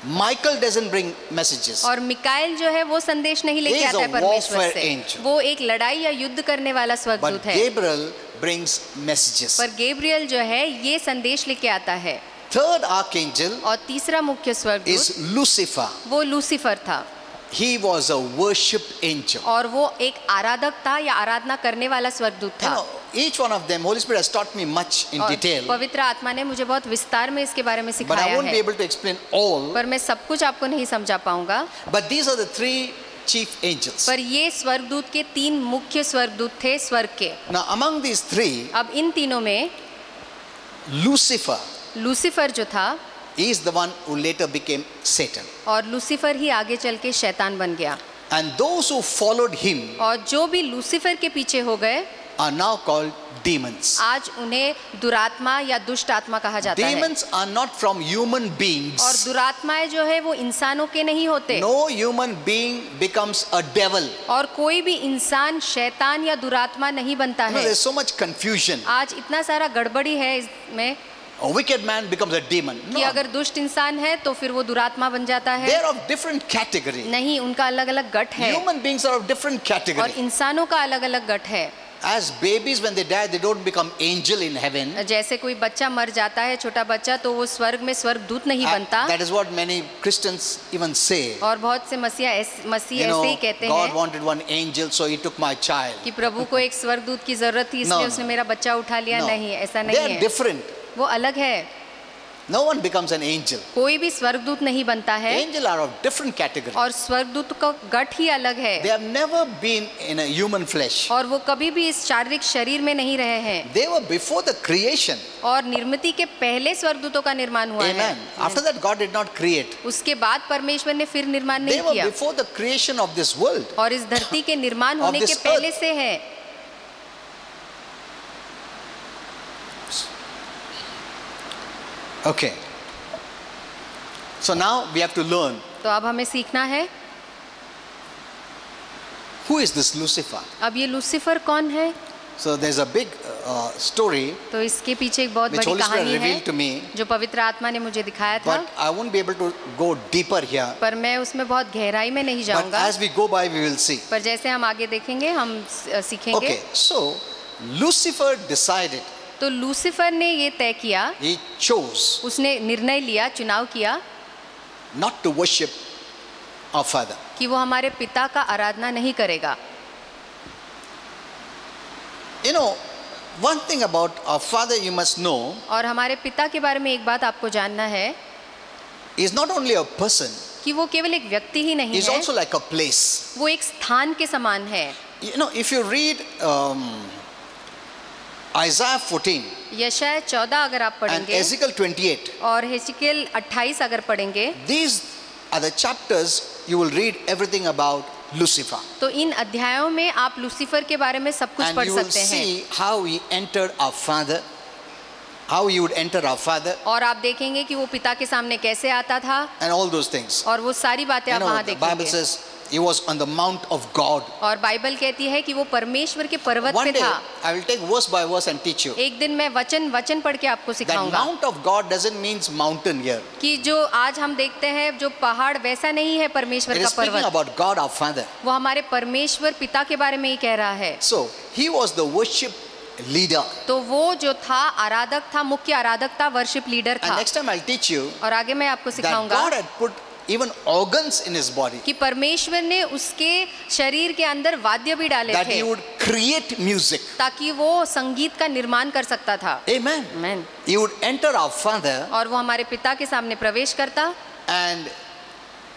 Michael doesn't bring messages. और मिकाइल जो है वो संदेश नहीं He लेके is आता है a परमेश्वर warfare से, angel. वो एक लड़ाई या युद्ध करने वाला But स्वर्गदूत है। Gabriel brings messages. पर गैब्रियल जो है ये संदेश लेके आता है। Third archangel और तीसरा मुख्य स्वर्गदूत is Lucifer. वो लूसीफर था He was a worshipped angel. और वो एक आराधक था या आराधना करने वाला स्वर्गदूत You था। know, each one of them, Holy Spirit has taught me much in और detail, पवित्र आत्मा ने मुझे बहुत विस्तार में इसके बारे में but I सिखाया won't be है, able to explain all. पर मैं सब कुछ आपको नहीं समझा पाऊंगा। But these are the three chief angels. पर ये स्वर्गदूत के तीन मुख्य स्वर्गदूत थे स्वर्ग के। Now, among these three, अब इन तीनों में Lucifer लूसीफर जो था is the one who later became Satan. और लूसीफर ही आगे चल के शैतान बन गया। And those who followed him और जो भी लूसीफर के पीछे हो गए are now called demons. आज उन्हें दुरात्मा या दुष्ट आत्मा कहा जाता है। Demons are not from human और beings. दुरात्माएं जो है वो इंसानों के नहीं होते। No human being becomes a devil. और कोई भी इंसान शैतान या दुरात्मा नहीं बनता You know, है। there's so much confusion. आज इतना सारा गड़बड़ी है इसमें A wicked man becomes a demon. कि No. अगर दुष्ट इंसान है तो फिर वो दुरात्मा बन जाता है। They're of different category. नहीं, उनका अलग अलग गट है Human beings are of different और category. इंसानों का अलग अलग गट है। As babies, when they die, they don't become angel in heaven. जैसे कोई बच्चा मर जाता है, छोटा बच्चा, तो वो स्वर्ग में स्वर्गदूत नहीं बनता। That is what many Christians even say. और बहुत से मसीह You ऐसे ही know, कहते God हैं wanted one angel, so He took my child. कि प्रभु को एक स्वर्गदूत की जरूरत थी इसलिए No, उसने no. मेरा बच्चा उठा लिया। No. नहीं, ऐसा They नहीं are है, different. वो अलग है। No one becomes an angel. कोई भी स्वर्गदूत नहीं बनता है Angels are of different category. और स्वर्गदूत का गट ही अलग They है have never been in a human flesh. और वो कभी भी इस शारीरिक शरीर में नहीं रहे हैं। They were before the creation. और निर्मिति के पहले स्वर्गदूतों का निर्माण हुआ है। Amen. After that, God did not create. उसके बाद परमेश्वर ने फिर निर्माण They नहीं were किया before the creation of this world. और इस धरती के निर्माण Of होने के this पहले से है। Okay. So now we have to learn तो अब हमें सीखना है who is this Lucifer. अब ये लूसीफर कौन है। So there's a big story तो इसके पीछे एक बहुत which बड़ी Holy Spirit कहानी revealed to है me, जो पवित्र आत्मा ने मुझे दिखाया था, but I won't be able to go deeper here. पर मैं उसमें बहुत गहराई में नहीं But जाऊंगा। as we go by, we will see. पर जैसे हम आगे देखेंगे हम सीखेंगे। Okay, so Lucifer decided, तो लूसीफर ने ये तय किया, he chose उसने निर्णय लिया, चुनाव किया not to worship our Father. कि वो हमारे पिता का आराधना नहीं करेगा। You know, one thing about our Father you must know, और हमारे पिता के बारे में एक बात आपको जानना है he is not only a person, कि वो केवल एक व्यक्ति ही he नहीं is है, also like a place. वो एक स्थान के समान है। You know, if you read Isaiah 14 यशाया 14 अगर आप and पढ़ेंगे Ezekiel 28, और हेजिकेल 28 अगर पढ़ेंगे these are the chapters you will read everything about Lucifer. तो इन अध्यायों में आप लूसीफर के बारे में सब कुछ And पढ़ you will सकते हैं see how he entered our Father, how he would enter our Father, और आप देखेंगे कि वो पिता के सामने कैसे आता था and all those things. और वो सारी बातें You आप know, वहाँ the Bible देखेंगे। says he was on the mount of God. और बाइबल कहती है कि वो परमेश्वर के पर्वत One पे day, था। I will take verse by verse and teach you. एक दिन मैं वचन पढ़ के आपको That सिखाऊंगा mount of God doesn't mean mountain here. कि जो आज हम देखते हैं जो पहाड़ वैसा नहीं है It परमेश्वर is का speaking पर्वत, about God our Father. वो हमारे परमेश्वर पिता के बारे में ही कह रहा है। So he was the worship leader. तो वो जो था आराधक था, मुख्य आराधक था, वर्शिप लीडर And था। next time I'll teach you और आगे मैं आपको that सिखाऊंगा God had put even organs in his body, कि परमेश्वर ने उसके शरीर के अंदर वाद्य भी डाले that थे he would create music. ताकि वो संगीत का निर्माण कर सकता था। Amen. आमीन। He would enter our Father और वो हमारे पिता के सामने प्रवेश करता and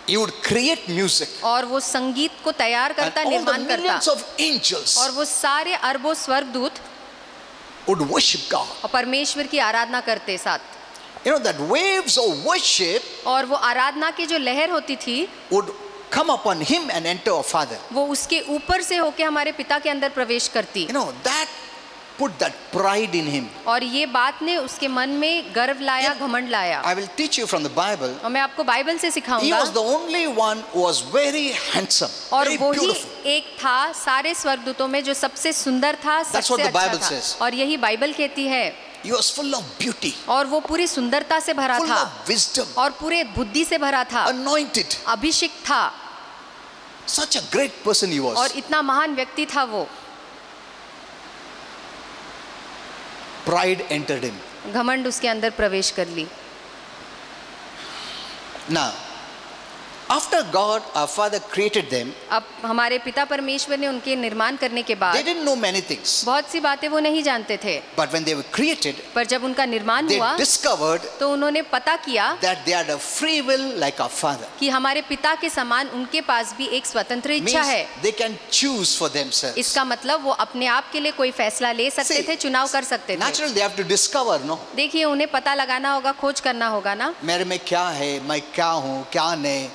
he would create music. और वो संगीत को तैयार And करता, all the निर्माण करता millions of angels और वो सारे अरबों स्वर्गदूत would worship God. और परमेश्वर की आराधना करते साथ। You know that waves of worship और वो आराधना की जो लहर होती थी would come upon him and enter our Father. वो उसके ऊपर से होके हमारे पिता के अंदर प्रवेश करती। You know that put that pride in him. और ये बात ने उसके मन में गर्व लाया, घमंड लाया। I will teach you from the Bible. और मैं आपको बाइबल से He सिखाऊंगा। was the only one who was very handsome, और very वो ही beautiful. एक था सारे स्वर्गदूतों में जो सबसे सुंदर था, That's सबसे what the अच्छा Bible था। says. और यही बाइबल कहती है। He was full of beauty, और वो पूरी सुंदरता से भरा full था of wisdom, और पूरे बुद्धि से भरा था, anointed. अभिषिक्त था Such a great person he और was. इतना महान व्यक्ति था वो। pride entered him. घमंड उसके अंदर प्रवेश कर ली। Now, after God, our Father created them, अब हमारे पिता परमेश्वर ने उनके निर्माण करने के they बाद didn't know many things. बहुत सी बातें वो नहीं जानते थे, But when they were created, पर जब उनका निर्माण they हुआ discovered तो उन्होंने पता किया that they had a free will like our Father. कि हमारे पिता के समान उनके पास भी एक स्वतंत्र इच्छा Means है। they can choose for themselves. इसका मतलब वो अपने आप के लिए कोई फैसला ले सकते See, थे, चुनाव कर सकते थे। Naturally, they have to discover, no? देखिए, उन्हें पता लगाना होगा, खोज करना होगा ना, मेरे में क्या है, मैं क्या हूँ, क्या नहीं.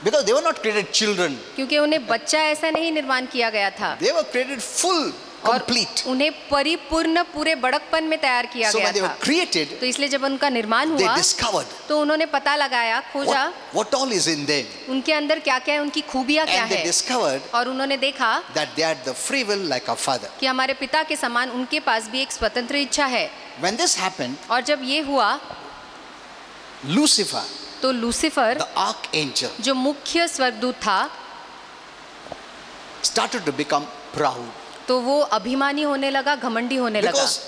Because they were not created children. क्योंकि उन्हें बच्चा ऐसा नहीं निर्माण किया गया था, They were created full, और complete. उन्हें परिपूर्ण पूरे बड़कपन में तैयार किया So गया when they were था। created, तो इसलिए जब उनका निर्माण they हुआ discovered तो उन्होंने पता लगाया, खोजा what all is in them. उनके अंदर क्या क्या है, उनकी खूबियाँ क्या And they है, discovered और उन्होंने देखा that they had the free will like our Father. कि हमारे पिता के समान उनके पास भी एक स्वतंत्र इच्छा है। When this happened, और जब ये हुआ Lucifer, तो लूसीफर the archangel, जो मुख्य स्वर्गदूत था, started to become proud. तो वो अभिमानी होने लगा, घमंडी होने लगा, Because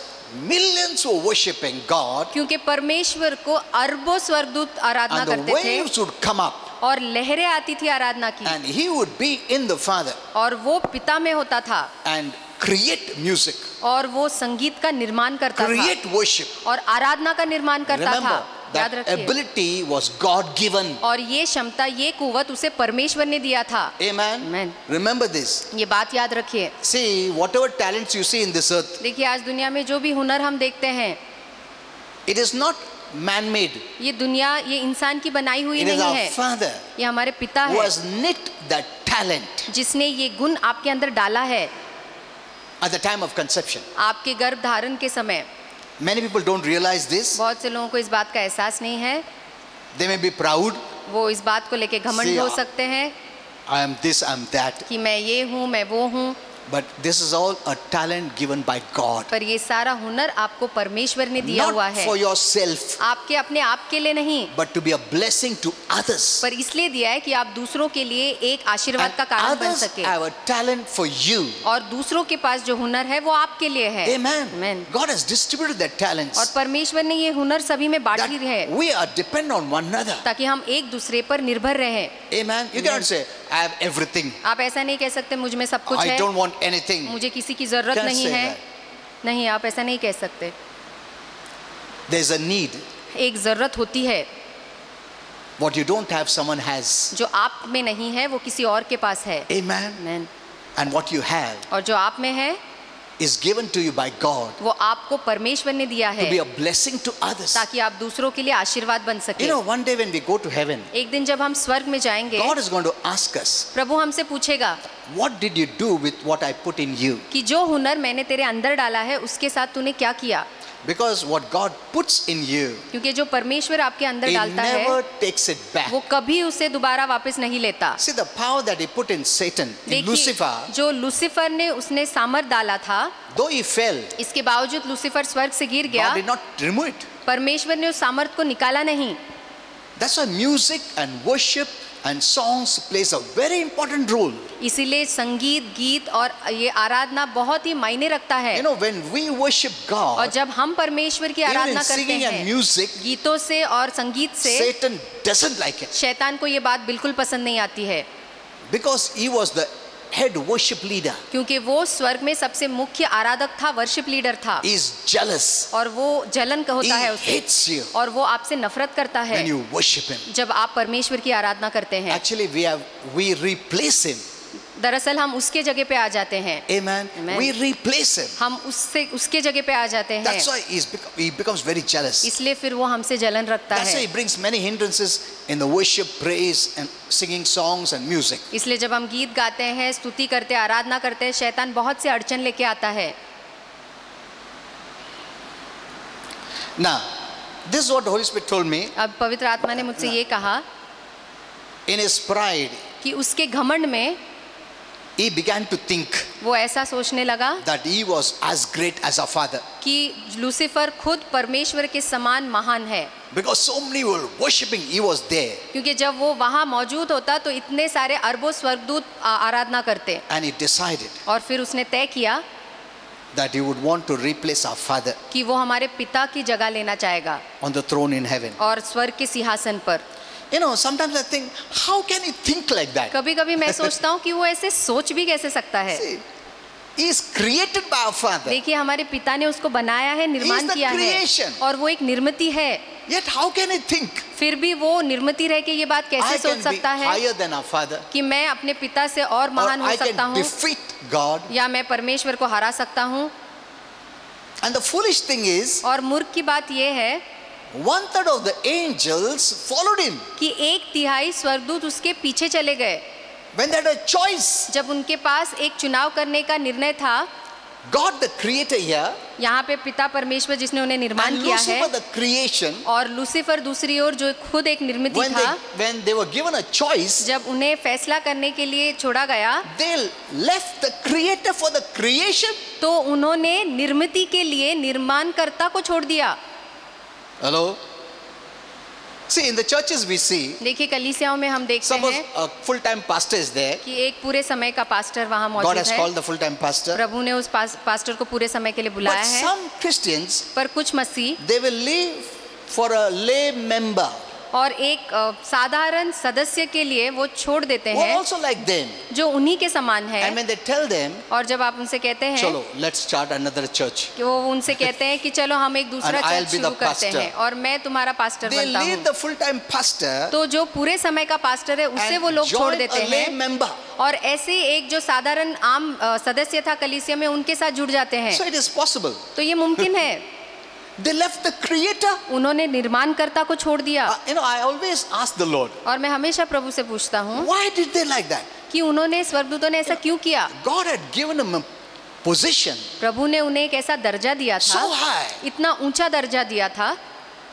millions were worshipping God, क्योंकि परमेश्वर को अरबों स्वर्गदूत आराधना and the करते थे waves would come up, और लहरें आती थी आराधना की, and he would be in the Father और वो पिता में होता था, and create music, और वो संगीत का निर्माण करता था, create worship. और आराधना का निर्माण करता Remember, था। याद that रखिए, ability was God given. और ये क्षमता, ये कुवत उसे परमेश्वर ने दिया था। Amen. Amen. Remember this. ये बात याद रखिए। See, whatever talents you see in this earth, देखिए, आज दुनिया में जो भी हुनर हम देखते हैं, it is not man-made. ये दुनिया, ये इंसान की बनाई हुई It is नहीं our है, Father ये हमारे पिता who है, has knit that talent जिसने ये गुण आपके अंदर डाला है at the time of conception. आपके गर्भ धारण के समय। Many people don't realize this. बहुत से लोगों को इस बात का एहसास नहीं है। They may be proud. वो इस बात को लेके घमंड See, हो सकते हैं I am this, I am that. कि मैं ये हूँ, मैं वो हूँ, But this is all a talent given by God. पर ये सारा हुनर आपको परमेश्वर ने दिया हुआ Not है, for yourself, आपके अपने आप के लिए नहीं, but to be a blessing to others. पर इसलिए दिया है कि आप दूसरों के लिए एक आशीर्वाद And का कारण बन others सके, have a talent for you. और दूसरों के पास जो हुनर है वो आपके लिए है। Amen. Amen. God has distributed their और talents परमेश्वर ने ये हुनर सभी में that बांटी है we are dependent on one another. ताकि हम एक दूसरे पर निर्भर रहें। Amen. You cannot say, I have everything. आप ऐसा नहीं कह सकते मुझ में सब कुछ I है, don't want anything. मुझे किसी की जरूरत Can't नहीं say है। that. नहीं, आप ऐसा नहीं कह सकते। There's a need. एक जरूरत होती है, What you don't have, someone has. जो आप में नहीं है वो किसी और के पास है। Amen. Amen. And what you have और जो आप में है is given to you by God वो आपको परमेश्वर ने दिया to है be a blessing to others. ताकि आप दूसरों के लिए आशीर्वाद बन You सके। know, one day when we go to heaven, एक दिन जब हम स्वर्ग में जाएंगे, God is going to ask us, प्रभु हमसे पूछेगा what did you do with what I put in you? कि जो हुनर मैंने तेरे अंदर डाला है उसके साथ तूने क्या किया। Because what God puts in you, क्योंकि जो परमेश्वर आपके अंदर He डालता never है takes it back. वो कभी उसे दोबारा वापस नहीं लेता। See, the power that He put in Satan, in देखिए, Lucifer, जो लूसीफर ने उसने सामर्थ डाला था, though he fell, इसके बावजूद लूसीफर स्वर्ग से गिर गया, God did not remove it. परमेश्वर ने उस सामर्थ को निकाला नहीं। That's why music and worship and songs plays a very important role. इसीलिए संगीत, गीत और ये आराधना बहुत ही मायने रखता है। You know, when we worship और God, जब हम परमेश्वर की even in आराधना करते singing and हैं, music, गीतों से और संगीत से, Satan doesn't like it. शैतान को ये बात बिल्कुल पसंद नहीं आती है, Because he was the head worship leader. क्योंकि वो स्वर्ग में सबसे मुख्य आराधक था, वर्शिप लीडर था, He is jealous. और वो जलन का He होता है उससे, hates you और वो आपसे नफरत करता है when you worship Him. जब आप परमेश्वर की आराधना करते हैं। Actually, we replace Him. दरअसल हम उसके जगह पे आ जाते हैं, Amen. Amen. We replace Him. हम उसके जगह पे आ जाते हैं, That's why he becomes very jealous. इसलिए फिर वो हमसे जलन रखता That's why है। he brings many hindrances in the worship, praise, and singing songs and music. इसलिए जब हम गीत गाते हैं, स्तुति करते हैं, आराधना करते हैं, शैतान बहुत से अड़चन लेके आता है। Now, this is what the Holy Spirit told me. अब पवित्र आत्मा ने मुझसे ये कहा In his pride, कि उसके घमंड में he began to think वो ऐसा सोचने लगा that he was as great as our Father. कि लूसीफर खुद परमेश्वर के समान महान है, Because so many were worshipping, he was there. क्योंकि जब वो वहाँ मौजूद होता तो इतने सारे अरबों स्वर्गदूत आराधना करते। And he decided और फिर उसने तय किया that he would want to replace our father कि वो हमारे पिता की जगह लेना चाहेगा on the throne in heaven. और स्वर्ग के सिंहासन पर. You know, sometimes I think, how can he think like that? कभी कभी मैं सोचता हूँ कि वो ऐसे सोच भी कैसे सकता है. See, he is created by our father. देखिए हमारे पिता ने उसको बनाया है, निर्माण the किया creation. है और वो एक निर्मिति है. Yet how can he think? फिर भी वो निर्मिति रह के ये बात कैसे I सोच can be सकता है higher than our father. कि मैं अपने पिता से और Or महान हो I सकता can हूँ defeat God. या मैं परमेश्वर को हरा सकता हूँ. And the foolish thing is, और मूर्ख की बात ये है 1/3 of the angels followed him. कि 1/3 स्वर्गदूत उसके पीछे चले गए. When they had a choice, जब उनके पास एक चुनाव करने का निर्णय था. God the creator here यहाँ पे पिता परमेश्वर जिसने उन्हें निर्माण and किया Lucifer है the creation, और लूसीफर दूसरी ओर जो खुद एक निर्मिति था. when they were given a choice, जब उन्हें फैसला करने के लिए छोड़ा गया they left the creator for the creation. तो उन्होंने निर्मिति के लिए निर्माणकर्ता को छोड़ दिया. Hello? See, in the churches we see, देखिए कलीसियाओं में हम देखते suppose हैं a full-time pastor is there. कि एक पूरे समय का पास्टर वहाँ God मौजूद has है. called the full-time pastor. प्रभु ने उस पास्टर को पूरे समय के लिए बुलाया But है. some Christians, पर कुछ मसीह they will leave for a lay member और एक साधारण सदस्य के लिए वो छोड़ देते who are हैं also like them. जो उन्हीं के समान है. And when they tell them, और जब आप उनसे कहते हैं chalo, let's start another church. कि वो उनसे कहते हैं कि चलो हम एक दूसरा And I'll चर्च be शुरू the करते pastor. हैं और मैं तुम्हारा पास्टर They बनता leave हूँ. the full-time pastor तो जो पूरे समय का पास्टर है उससे वो and लोग छोड़ join देते a lay हैं member. और ऐसे एक जो साधारण आम सदस्य था कलीसिया में उनके साथ जुड़ जाते हैं. So it is possible. तो ये मुमकिन है. They left the creator. उन्होंने निर्माणकर्ता को छोड़ दिया. You know, I always ask the Lord, और मैं हमेशा प्रभु से पूछता हूँ why did they like that? कि उन्होंने स्वर्गदूतों ने ऐसा क्यों किया. God had given them a position प्रभु ने उन्हें एक ऐसा दर्जा दिया था, so high, इतना ऊंचा दर्जा दिया था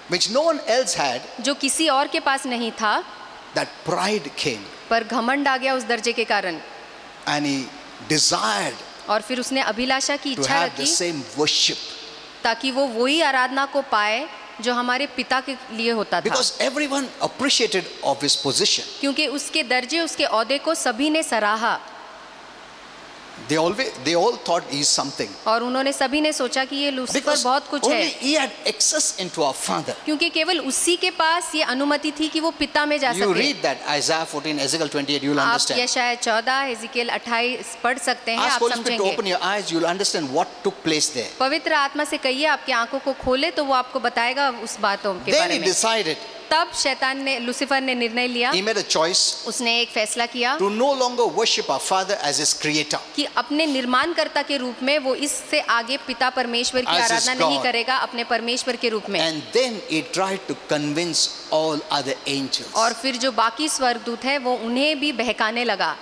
which no one else had, जो किसी और के पास नहीं था. that pride came. पर घमंड आ गया उस दर्जे के कारण And he desired और फिर उसने अभिलाषा की to इच्छा have the रखी same worship. ताकि वो वही आराधना को पाए जो हमारे पिता के लिए होता था. Because everyone appreciated of his position. क्योंकि उसके दर्जे उसके ओहदे को सभी ने सराहा They all thought he is something. और उन्होंने सभी ने सोचा कि ये लूसीफर Because बहुत कुछ only है. he had access into our Father. क्योंकि केवल उसी के पास ये अनुमति थी कि वो पिता में जा You सके. read that Isaiah 14, Ezekiel 28, you will आप understand. यशायाह 14, हेजिकेल 28 पढ़ सकते हैं. Ask आप Holy Spirit to समझेंगे. open your eyes, you will understand what took place there. पवित्र आत्मा से कहिए आपकी आंखों को खोले तो वो आपको बताएगा उस बातों के Then बारे he में. decided, तब शैतान ने लूसीफर ने निर्णय लिया, he made a choice उसने एक फैसला किया to no longer worship our Father as his creator. कि अपने निर्माणकर्ता के रूप में वो इससे आगे पिता परमेश्वर की As his आराधना नहीं God. करेगा, अपने परमेश्वर के रूप में. And then he tried to convince all other angels और फिर जो बाकी स्वर्गदूत है वो उन्हें भी बहकाने लगा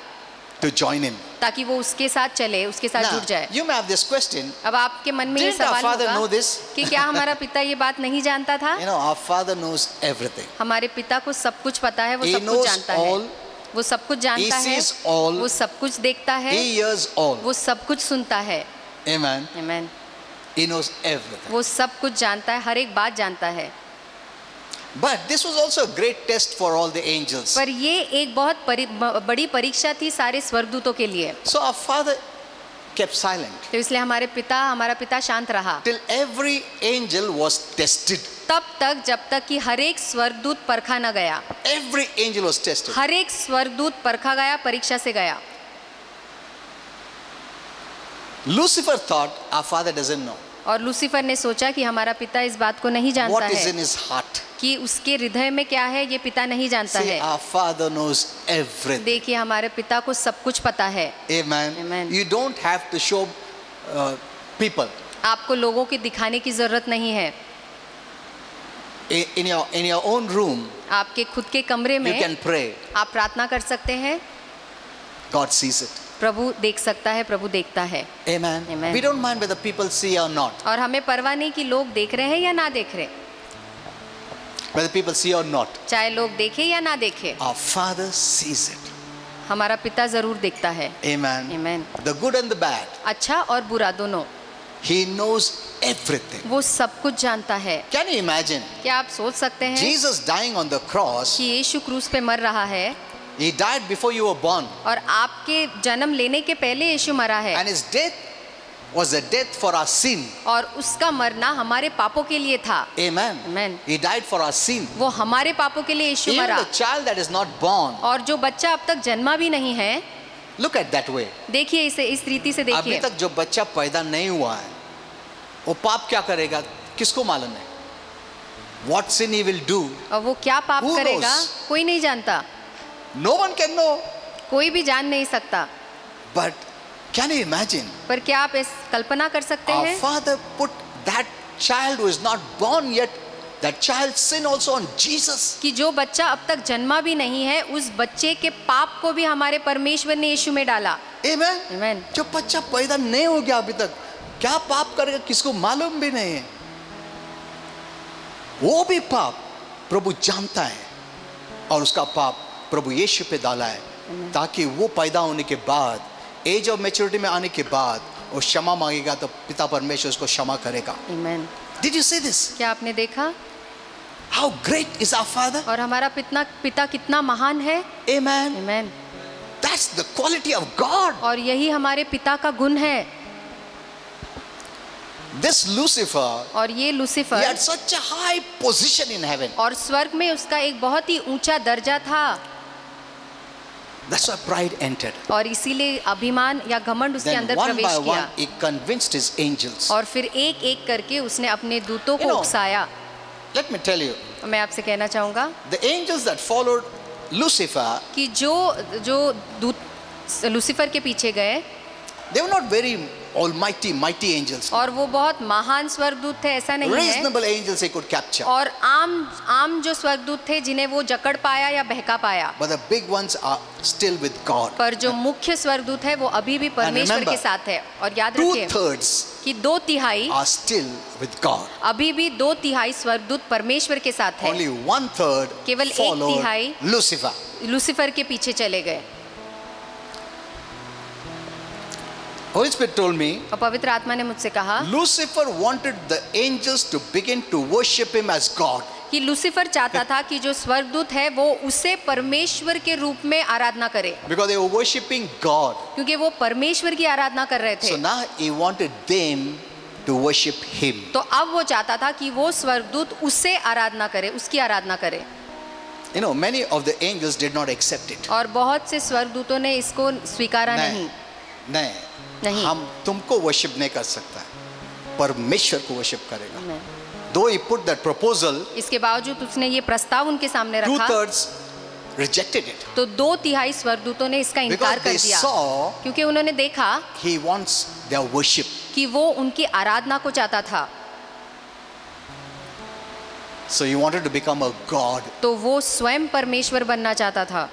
to join him. ताकि वो उसके साथ चले, उसके साथ Now, जुड़ जाए. you may have this question, अब आपके मन में ये didn't our सवाल Father know होगा this? कि क्या हमारा पिता ये बात नहीं जानता था? You know, our Father knows everything. हमारे पिता को सब कुछ पता है, वो He सब knows कुछ जानता all. है, वो सब कुछ जानता He है, sees all. वो सब कुछ देखता है, He hears all. वो सब कुछ सुनता है. Amen. आमीन. He knows everything. वो सब कुछ जानता है, हर एक बात जानता है. But this was also a great test for all the angels. पर ये एक बहुत बड़ी परीक्षा थी सारे स्वर्गदूतों के लिए. So our Father kept silent तो इसलिए हमारा पिता शांत रहा till every angel was tested. तब तक जब तक कि हर एक स्वर्गदूत परखा न गया. Every angel was tested. हर एक स्वर्गदूत परखा गया, परीक्षा से गया. Lucifer thought our Father doesn't know और लूसीफर ने सोचा कि हमारा पिता इस बात को नहीं जानता what is in है his heart. कि उसके हृदय में क्या है, ये पिता नहीं जानता See, है. our Father knows everything. देखिए हमारे पिता को सब कुछ पता है. Amen. Amen. You don't have to show people. आपको लोगों की दिखाने की जरूरत नहीं है. In your own room, आपके खुद के कमरे you में can pray. आप प्रार्थना कर सकते हैं. God sees it. प्रभु देख सकता है, प्रभु देखता है. Amen. Amen. We don't mind whether people see or not. और हमें परवाह नहीं कि लोग देख रहे हैं या ना देख रहे, Whether people see or not. चाहे लोग देखे या ना देखे, Our Father sees it. हमारा पिता जरूर देखता है. Amen. Amen. The good and the bad. अच्छा और बुरा दोनों, He knows everything. वो सब कुछ जानता है. Can you imagine? क्या आप सोच सकते हैं Jesus dying on the cross. कि यीशु क्रूस पे मर रहा है He died before you were born. और आपके जन्म लेने के पहले यीशु मरा है And his death was the death for our sin. और उसका मरना हमारे पापों के लिए था। Amen. Amen. He died for our sin. वो हमारे पापों के लिए यीशु Even मरा। the child that is not born, और जो बच्चा अब तक जन्मा भी नहीं है, look at that way. देखिए इसे इस रीति से अभी देखिए। तक जो बच्चा पैदा नहीं हुआ है, वो पाप क्या करेगा किसको मालूम है? What sin he will do? और वो क्या पाप Who करेगा knows? कोई नहीं जानता, No one can know. कोई भी जान नहीं सकता। But can you imagine? पर क्या आप इस कल्पना कर सकते Our हैं Father put that child who is not born yet, that child's sin also on Jesus. कि जो बच्चा अब तक जन्मा भी नहीं है, उस बच्चे के पाप को भी हमारे परमेश्वर ने यीशु में डाला। Amen. Amen. जो बच्चा पैदा नहीं हो गया अभी तक, क्या पाप करेगा किसको मालूम भी नहीं है। वो भी पाप प्रभु जानता है और उसका पाप प्रभु यीशु पे डाला है, ताकि वो पैदा होने के बाद, एज ऑफ मैच्योरिटी में आने के बाद वो क्षमा मांगेगा तो पिता परमेश्वर उसको क्षमा करेगा। Amen. Did you see this? क्या आपने देखा? How great is our Father? और हमारा पिता कितना महान है। Amen. Amen. That's the quality of God. और यही हमारे पिता का गुण है। This Lucifer, और ये he Lucifer, had such a high position in heaven. और स्वर्ग में उसका एक बहुत ही ऊंचा दर्जा था, That's why pride entered. और इसीलिए अभिमान या घमंड उसके Then अंदर one प्रवेश by किया। one, he convinced his angels. और फिर एक एक करके उसने अपने दूतों को You know, उकसाया। Let me tell you, मैं आपसे कहना चाहूँगा the angels that followed Lucifer, कि जो दूत लूसीफर के पीछे गए, they were not very almighty, mighty angels. और वो बहुत महान स्वर्गदूत थे ऐसा नहीं है, Reasonable angels he could capture. और आम जो स्वर्गदूत थे जिन्हें वो जकड़ पाया या बहका पाया। But the big ones are still with God. पर जो मुख्य स्वर्गदूत है वो अभी भी परमेश्वर remember, के साथ है। और याद रखिए 2/3 कि 2/3 are still with God. अभी भी 2/3 स्वर्गदूत परमेश्वर के साथ है। Only 1/3 केवल 1/3 followed Lucifer. लूसीफर के पीछे चले गए। Holy Spirit told me, और पवित्र आत्मा ने मुझसे कहा Lucifer wanted the angels to begin to worship him as God. कि लूसीफर चाहता था कि जो स्वर्गदूत है वो उसे परमेश्वर के रूप में आराधना करे, Because they were worshipping God. क्योंकि वो परमेश्वर की आराधना कर रहे So थे। now he wanted them to worship him. तो अब वो चाहता था कि वो स्वर्गदूत उससे आराधना करे, उसकी आराधना करे। You know, many of the angels did not accept it. और बहुत से स्वर्गदूतों ने इसको स्वीकारा नहीं। नहीं, हम तुमको वर्शिप नहीं कर सकता, परमेश्वर को वर्शिप करेगा। Though he put that proposal, इसके बावजूद उसने ये प्रस्ताव उनके सामने रखा, 2/3 rejected it. तो 2/3 स्वर्गदूतों ने इसका इनकार Because कर they दिया, saw क्योंकि उन्होंने देखा he wants their worship. कि वो उनकी आराधना को चाहता था। So he wanted to become a god. तो वो स्वयं परमेश्वर बनना चाहता था।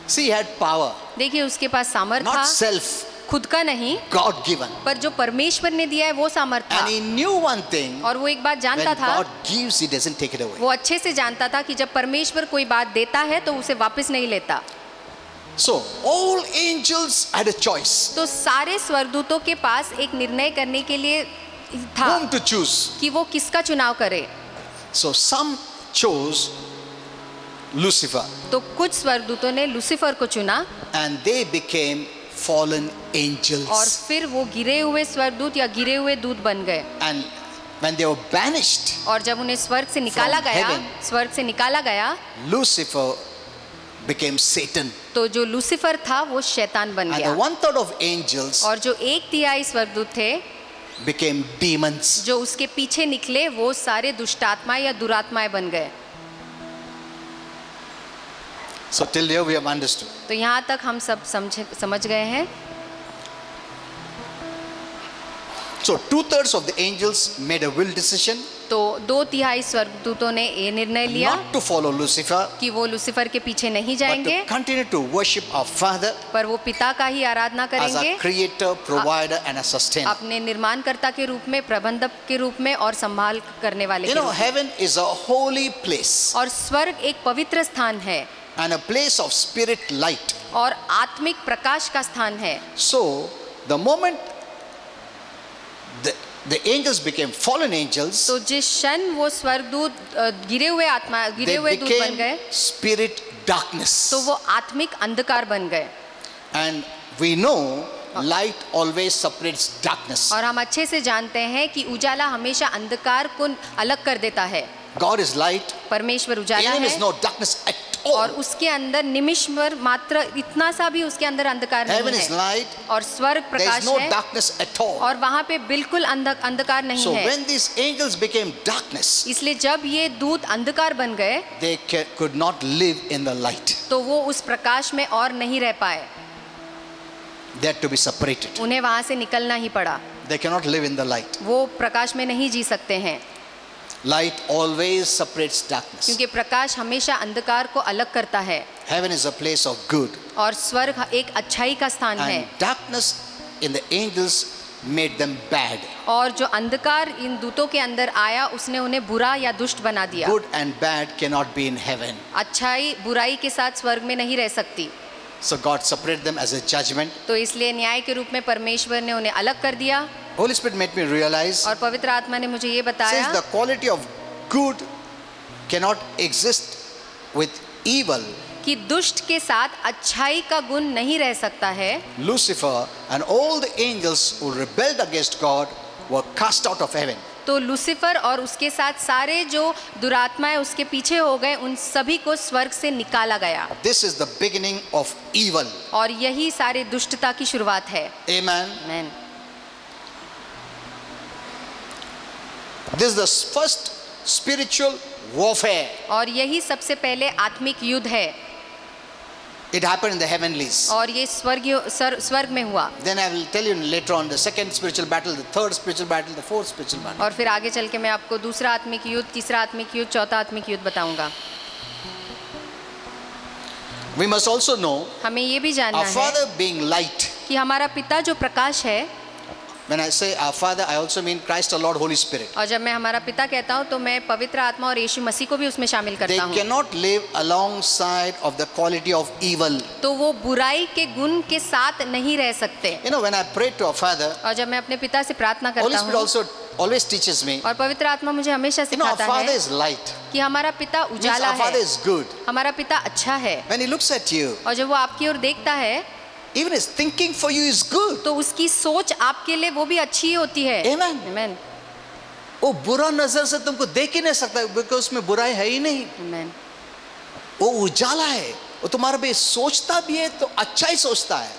See, he had power, देखिए उसके पास सामर्थ था, not self, खुद का नहीं, God given. पर जो परमेश्वर ने दिया है वो सामर्थ था। And he knew one thing, और वो एक बात when जानता था, God gives, he doesn't take it away. वो अच्छे से जानता था कि जब परमेश्वर कोई बात देता है तो उसे वापस नहीं लेता। So all angels had a choice, तो सारे स्वर्गदूतों के पास एक निर्णय करने के लिए था whom to choose. कि वो किसका चुनाव करे। So some chose Lucifer, तो कुछ स्वर्गदूतों ने लूसीफर को चुना, and they became fallen और angels. फिर वो गिरे हुए स्वर्गदूत या गिरे हुए दूत बन गए। And when they were banished, और जब उन्हें स्वर्ग से निकाला From गया, heaven. स्वर्ग से निकाला गया, Lucifer became Satan. तो जो लूसीफर था वो शैतान बन And गया। the 1/3 of angels और जो 1/3 स्वर्गदूत थे became demons. जो उसके पीछे निकले, वो सारे दुष्टात्माएं या दुरात्माएं बन गए। So till here we have understood. तो यहाँ तक हम सब समझ गए हैं। So 2/3 of the angels made a will decision तो 2/3 स्वर्गदूतों ने ये निर्णय लिया not to follow Lucifer, कि वो लूसीफर के पीछे नहीं but जाएंगे, to continue to worship our Father पर वो पिता का ही आराधना as करेंगे, a creator, provider and a sustainer. अपने निर्माणकर्ता के रूप में, प्रबंधक के रूप में और संभाल करने वाले You के know, रूप में। heaven is a holy place और स्वर्ग एक पवित्र स्थान है and a place of spirit light. और आत्मिक प्रकाश का स्थान है। So the moment the angels became fallen angels, तो जिस क्षण वो स्वर्गदूत गिरे they हुए दूत बन गए, became spirit darkness. तो वो आत्मिक अंधकार बन गए। And we know light always separates darkness. और हम अच्छे से जानते हैं कि उजाला हमेशा अंधकार को अलग कर देता है। God is light. परमेश्वर उजाला In him is है no darkness at और all. उसके अंदर निमिषभर मात्र इतना सा भी उसके अंदर अंधकार Heaven नहीं is है light. और स्वर्ग There is प्रकाश no है darkness at all. और वहाँ पे बिल्कुल अंधकार नहीं So है। when these angels became darkness, इसलिए जब ये दूत अंधकार बन गए they could not live in the light. तो वो उस प्रकाश में और नहीं रह पाए, They had to be separated. उन्हें वहाँ से निकलना ही पड़ा। They cannot live in the light. वो प्रकाश में नहीं जी सकते हैं Light always separates darkness. क्योंकि प्रकाश हमेशा अंधकार को अलग करता है Heaven is a place of good, और स्वर्ग एक अच्छाई का स्थान है and darkness in the angels made them bad. और जो अंधकार इन दूतों के अंदर आया उसने उन्हें बुरा या दुष्ट बना दिया। Good and bad cannot be in heaven. अच्छाई बुराई के साथ स्वर्ग में नहीं रह सकती, So God separated them as a judgment. तो इसलिए न्याय के रूप में परमेश्वर ने उन्हें अलग कर दिया। Holy Spirit made me realize, और पवित्र आत्मा ने मुझे ये बताया since the quality of good cannot exist with evil, कि दुष्ट के साथ अच्छाई का गुण नहीं रह सकता है, Lucifer and all the angels who rebelled against God were cast out of heaven. तो लूसीफर और उसके साथ सारे जो दुरात्माएं उसके पीछे हो गए उन सभी को स्वर्ग से निकाला गया। This is the beginning of evil. और यही सारे दुष्टता की शुरुआत है। Amen. आमीन। This is the first spiritual warfare. और यही सबसे पहले आत्मिक युद्ध है It happened in the heavenlies. और ये स्वर्ग में हुआ। Then I will tell you later on the second spiritual battle, the third spiritual battle, the fourth spiritual battle. और फिर आगे चल के मैं आपको दूसरा आत्मिक युद्ध, तीसरा आत्मिक युद्ध, चौथा आत्मिक युद्ध बताऊंगा। We must also know हमें ये भी जानना our है Father being light. कि हमारा पिता जो प्रकाश है, When I say our Father, I also mean Christ, our Lord, Holy Spirit. और जब मैं हमारा पिता कहता हूँ तो मैं पवित्र आत्मा और यीशु मसीह को भी उसमें शामिल They करता हूँ। cannot live alongside of the quality of evil. तो वो बुराई के गुण के साथ नहीं रह सकते। You know, when I pray to our Father, और जब मैं अपने पिता से प्रार्थना Holy करता Spirit हूँ also always teaches me. और पवित्र आत्मा मुझे हमेशा You know, our सिखाता Father है is light. कि हमारा पिता Means उजाला our Father है, is good. हमारा पिता अच्छा है। When He looks at you, और जब वो आपकी ओर देखता है even His thinking for you is good. तो उसकी सोच आपके लिए वो भी अच्छी ही होती है। Amen. आमीन। वो बुरा नजर से तुमको देख ही नहीं सकता, बिकॉज उसमें बुराई है ही नहीं। आमीन। वो उजाला है, वो तुम्हारे पे सोचता भी है तो अच्छा ही सोचता है,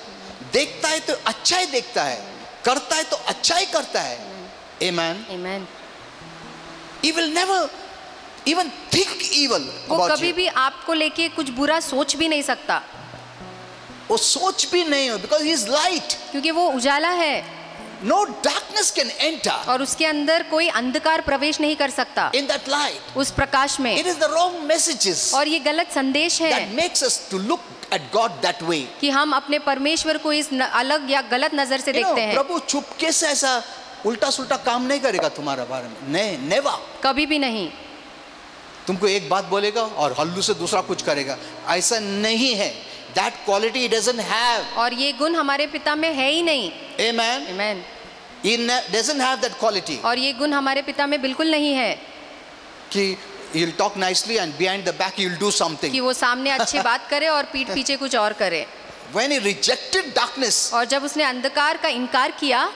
देखता है तो अच्छा ही देखता है, करता है तो अच्छा ही करता है। Amen. आमीन। He will never even think evil वो about कभी you. भी आपको लेके कुछ बुरा सोच भी नहीं सकता वो सोच भी नहीं हो, because he is light. क्योंकि वो उजाला है No darkness can enter और उसके अंदर कोई अंधकार प्रवेश नहीं कर सकता in that light. उस प्रकाश में। It is the wrong messages और ये गलत संदेश है that makes us to look at God that way. कि हम अपने परमेश्वर को इस अलग या गलत नजर से You know, देखते हैं। प्रभु चुपके से ऐसा उल्टा सुल्टा काम नहीं करेगा तुम्हारे बारे में, नहीं, नेवर। कभी भी नहीं। तुमको एक बात बोलेगा और हल्लू से दूसरा कुछ करेगा, ऐसा नहीं है। That quality he doesn't have. और ये गुण हमारे पिता में है ही नहीं। Amen. आमीन। He doesn't have that quality. और ये गुण हमारे पिता में बिल्कुल नहीं है कि he'll talk nicely and behind the back he'll do something. कि वो सामने अच्छी बात करे और पीठ पीछे कुछ और करे। When he rejected darkness, और जब उसने अंधकार का इनकार किया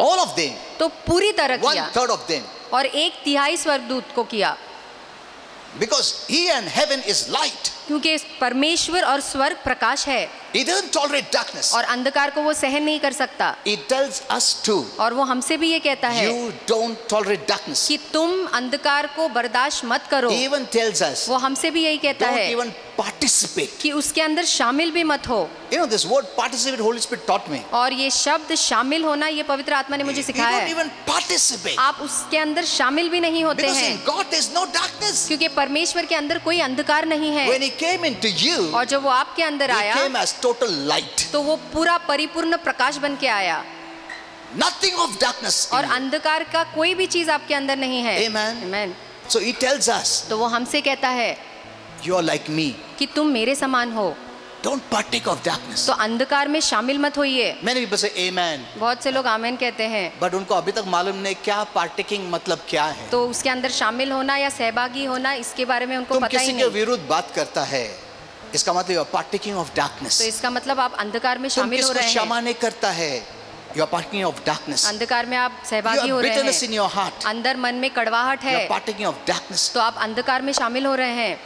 all of them, तो पूरी तरह किया 1/3 of them, और 1/3 स्वर्गदूत को किया, because he and heaven is light. क्योंकि परमेश्वर और स्वर्ग प्रकाश है He doesn't tolerate darkness. और अंधकार को वो सहन नहीं कर सकता। He tells us too, और वो हमसे भी ये कहता है you don't tolerate darkness. कि तुम अंधकार को बर्दाश्त मत करो। He even tells us, वो हमसे भी यही कहता don't है even participate. कि उसके अंदर शामिल भी मत हो। You know, this word participate, Holy Spirit taught me. और ये शब्द शामिल होना ये पवित्र आत्मा ने मुझे You सिखाया don't है। even participate. आप उसके अंदर शामिल भी नहीं होते Because हैं in God there's no darkness. क्योंकि परमेश्वर के अंदर कोई अंधकार नहीं है। When he came into you, और जब वो आपके अंदर he आया came as total light. तो वो पूरा परिपूर्ण प्रकाश बन के आया Nothing of darkness in और you. अंधकार का कोई भी चीज आपके अंदर नहीं है। Amen. Amen. So he tells us, तो वो हमसे कहता है you are like me. कि तुम मेरे समान हो, Don't partake of darkness. तो अंधकार में शामिल मत होइए। Many people say amen. बहुत से लोग आमेन कहते हैं, But उनको अभी तक मालूम नहीं क्या partaking मतलब क्या है। तो उसके अंदर शामिल होना या सहभागी होना इसके बारे में उनको तुम पता ही किसी के नहीं। विरुद्ध बात करता है, इसका मतलब यू आर पार्टेकिंग ऑफ डार्कनेस। तो इसका मतलब आप अंधकार में तुम शामिल हो किसको रहे हैं। क्षमा नहीं करता है, यू आर पार्टेकिंग ऑफ डार्कनेस। अंधकार में आप यू सहभागी हो आर रहे बिटरनेस इन हैं। योर हार्ट, अंदर मन में कड़वाहट यू है, आर पार्टेकिंग ऑफ डार्कनेस। तो आप अंधकार में शामिल हो रहे हैं।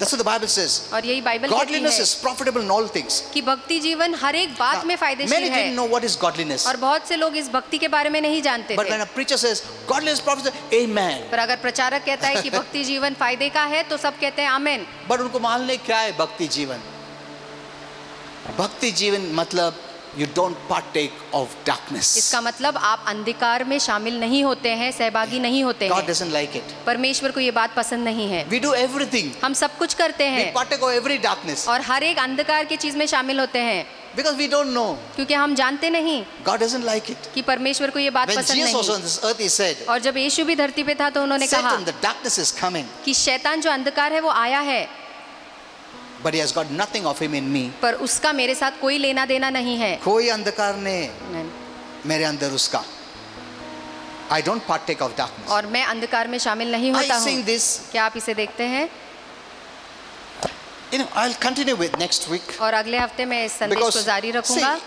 That's what the Bible says. और यही बाइबल कहती Godliness है is profitable in all things. कि भक्ति जीवन हर एक बात में Many फायदेशीर है। didn't know what is godliness. और बहुत से लोग इस भक्ति के बारे में नहीं जानते But थे। when a preacher says godliness is profitable, amen. पर अगर प्रचारक कहता है कि भक्ति जीवन फायदे का है तो सब कहते हैं आमेन। But उनको मालूम नहीं क्या है भक्ति जीवन। भक्ति जीवन मतलब you don't partake of darkness. इसका मतलब आप अंधकार में शामिल नहीं होते हैं, सहभागी नहीं होते God हैं। doesn't like it. परमेश्वर को ये बात पसंद नहीं है। We do everything. हम सब कुछ करते We हैं partake of every darkness और हर एक अंधकार की चीज में शामिल होते हैं because we don't know. क्योंकि हम जानते नहीं God doesn't like it. कि परमेश्वर को ये बात When पसंद Jesus was नहीं। on this earth, he said, और जब यीशु भी धरती पे था तो उन्होंने कहा Satan, the darkness is coming, कि शैतान जो अंधकार है वो आया है, but he has got nothing of him in me. पर उसका मेरे साथ कोई लेना देना नहीं है। कोई अंधकार ने मेरे अंदर उसका। I don't partake of darkness. और मैं अंधकार में शामिल नहीं होता I sing हूँ। this. क्या आप इसे देखते हैं? You know, I'll continue with next week और अगले हफ्ते मैं इस संदेश को because जारी see, रखूंगा,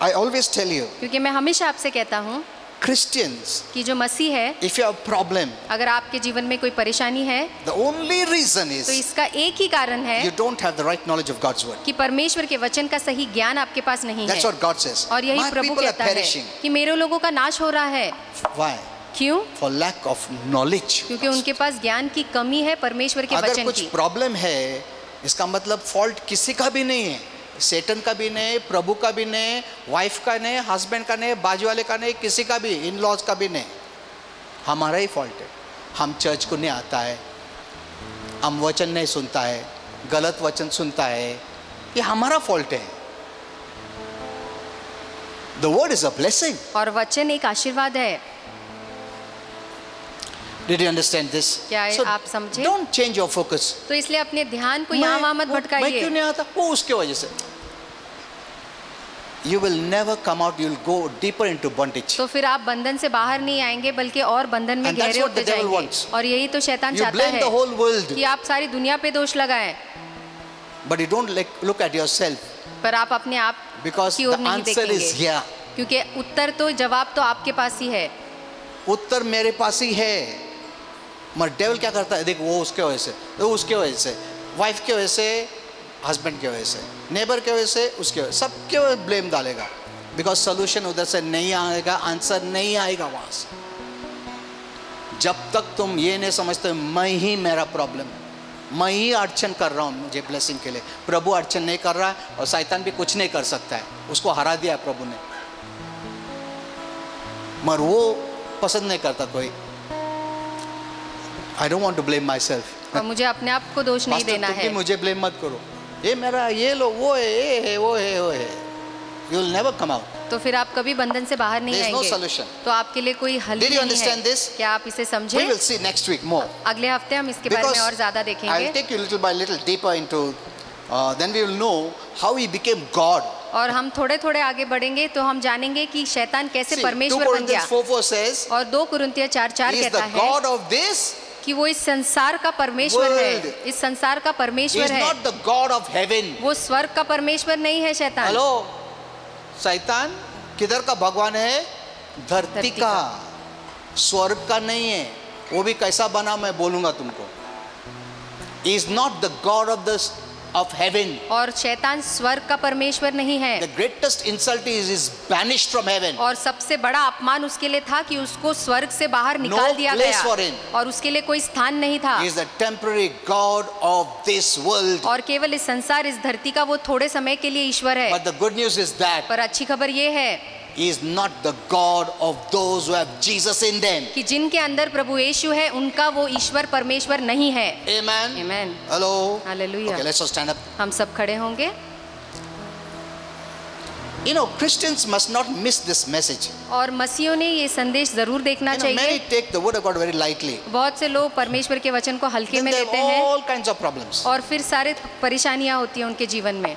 I always tell you, क्योंकि मैं हमेशा आपसे कहता हूँ Christians, कि जो मसीह है, if you have a problem, अगर आपके जीवन में कोई परेशानी है the only reason तो is इसका एक ही कारण है you don't have the right knowledge of God's word. कि परमेश्वर के वचन का सही ज्ञान आपके पास नहीं That's है। what God says. और यही My प्रभु people are कहता है perishing. कि मेरे लोगों का नाश हो रहा है। Why? क्यों? For lack of knowledge. क्योंकि उनके पास ज्ञान की कमी है परमेश्वर के अगर वचन कुछ की। प्रॉब्लम है, इसका मतलब फॉल्ट किसी का भी नहीं है, सेटन का भी नहीं, प्रभु का भी नहीं, वाइफ का नहीं, हस्बैंड का नहीं, बाजू वाले का नहीं, किसी का भी, इन लॉज का भी नहीं, हमारा ही फॉल्ट है। हम चर्च को नहीं आता है, हम वचन नहीं सुनता है, गलत वचन सुनता है, ये हमारा फॉल्ट है। The word is a blessing. और वचन एक आशीर्वाद है। Did you understand this? क्या आप समझे? Don't change your focus. तो इसलिए अपने ध्यान को यहाँ वहाँ मत मैं क्यों भटकाइए। नहीं आता? वो उसके वजह से। You will never come out. You will go deeper into bondage. तो फिर आप बंधन से बाहर नहीं आएंगे बल्कि और बंधन में And that's गहरे what होते the devil जाएंगे। wants. और यही तो शैतान You चाहता blame है the whole world, कि आप सारी दुनिया पे दोष लगाएं, but you don't look at yourself पर आप अपने आप because की the ओर नहीं answer is देखेंगे, here. क्योंकि उत्तर तो जवाब तो आपके पास ही है। उत्तर मेरे पास ही है। मगर डेविल क्या करता है? देख, वो उसके वजह से, वो उसके वजह से, वाइफ के वजह से, हस्बैंड के वजह से, नेबर के वजह से, उसके वजह, सबके वजह ब्लेम डालेगा। बिकॉज सोल्यूशन उधर से नहीं आएगा, आंसर नहीं आएगा वहां से। जब तक तुम ये नहीं समझते मैं ही मेरा प्रॉब्लम है, मैं ही अड़चन कर रहा हूँ मुझे ब्लेसिंग के लिए, प्रभु अड़चन नहीं कर रहा है और शैतान भी कुछ नहीं कर सकता है, उसको हरा दिया है प्रभु ने। मगर वो पसंद नहीं करता कोई। I don't want to blame myself. और मुझे अपने आप को दोष नहीं Pastor, देना तुम भी है। मुझे ब्लेम मत करो, ये मेरा, ये लो, वो है, ये है, वो है, वो है। You will never come out. तो फिर आप कभी बंधन से बाहर नहीं There is no आएंगे। solution. तो आपके लिए कोई हल Did you नहीं understand है। this? क्या आप इसे We समझे? will see next week more. अगले हफ्ते हम इसके बारे Because में और ज्यादा I will देखेंगे take you little by little deeper into, then we will know how he became God. और हम थोड़े थोड़े आगे बढ़ेंगे तो हम जानेंगे कि शैतान कैसे See, 2 परमेश्वर बन गया। Corinthians 4:4 says, और 2 कुरिन्थियर 4:4 he is कहता the है God of this. कि वो इस संसार का परमेश्वर World. है, इस संसार का He is परमेश्वर है, not the God of heaven. वो स्वर्ग का परमेश्वर नहीं है शैतान। हेलो, शैतान किधर का भगवान है? धरती का, स्वर्ग का नहीं है। वो भी कैसा बना मैं बोलूंगा तुमको। He is not the God of heaven. और शैतान स्वर्ग का परमेश्वर नहीं है। The greatest insult is banished from heaven. और सबसे बड़ा अपमान उसके लिए था कि उसको स्वर्ग से बाहर निकाल दिया place गया for him. और उसके लिए कोई स्थान नहीं था। He is the temporary God of this world. और केवल इस संसार, इस धरती का वो थोड़े समय के लिए ईश्वर है। But the good news is that पर अच्छी खबर ये है He is not the God of those who have Jesus in them. कि जिनके अंदर प्रभु यीशु है उनका वो ईश्वर परमेश्वर नहीं है। Amen. Amen. Hello. Hallelujah. Okay, let's all stand up. हम सब खड़े होंगे। You know, Christians must not miss this message. और मसीहों ने ये संदेश जरूर देखना You know, many चाहिए। take the word of God very lightly. बहुत से लोग परमेश्वर के वचन को हल्के Then में they लेते have हैं all kinds of problems. और फिर सारे परेशानियां होती हैं उनके जीवन में।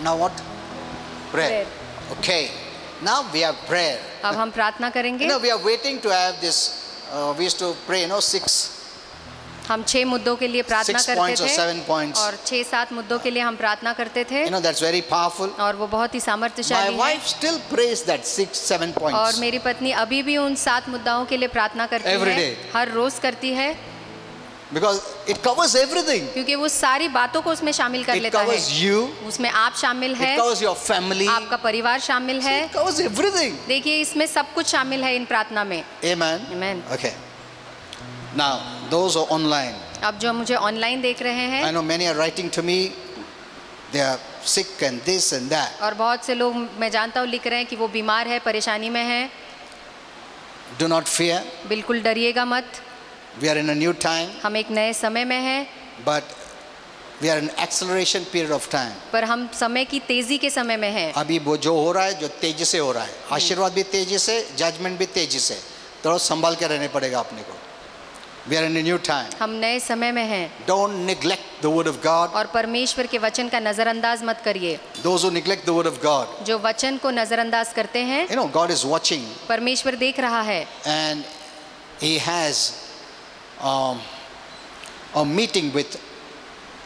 Now what? Prayer. Okay. Now we have prayer. अब हम प्रार्थना करेंगे। You know, we are waiting to have this. We used to pray, 6 हम 6 मुद्दों के लिए प्रार्थना 6 करते points or थे 7 points. और 6-7 मुद्दों के लिए हम प्रार्थना करते थे You know, that's very powerful. और वो बहुत ही My सामर्थ्यशाली है। wife still prays that 6-7 और points. मेरी पत्नी अभी भी उन 7 मुद्दाओं के लिए प्रार्थना करती Every है, day. हर रोज करती है, Because it covers everything. क्योंकि वो सारी बातों को उसमें शामिल कर It लेता है। covers you. उसमें आप शामिल है, It covers your family. आपका परिवार शामिल है। It covers everything. देखिए इसमें सब कुछ शामिल है इन प्रार्थना में। Amen. Amen. Okay. Now, those who are online, अब जो मुझे ऑनलाइन देख रहे I हैं know many are writing to me. They are sick and this and that. और बहुत से लोग मैं जानता हूँ लिख रहे हैं कि वो बीमार है, परेशानी में है। Do not fear. बिल्कुल डरिएगा मत, We are in a new time, हम एक नए समय में हैं, but we are in acceleration period of time. पर हम समय की तेजी के समय में हैं। अभी वो जो हो रहा है, जो तेजी से हो रहा है, आशीर्वाद भी तेजी से, जजमेंट भी तेजी से, थोड़ा संभाल के रहने पड़ेगा अपने को. We are in a new time. हम नए समय में हैं Don't neglect the word of God. और परमेश्वर के वचन का नजरअंदाज मत करिए। Those who neglect the word of God, जो वचन को नजरअंदाज करते हैं, you know, God is watching परमेश्वर देख रहा है and He has a meeting with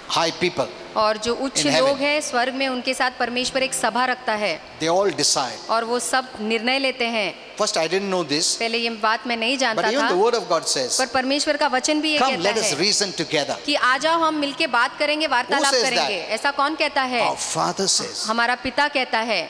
high people. और जो उच्च In heaven. लोग हैं स्वर्ग में, उनके साथ परमेश्वर एक सभा रखता है They all decide. और वो सब निर्णय लेते हैं। First, I didn't know this, पहले ये बात मैं नहीं but जानता even था, the word of God says, पर परमेश्वर का वचन भी ये "Come, let कहता us है reason together." कि आ जाओ हम मिलके बात करेंगे, वार्तालाप says करेंगे। ऐसा कौन कहता है? Our Father says. हमारा पिता कहता है।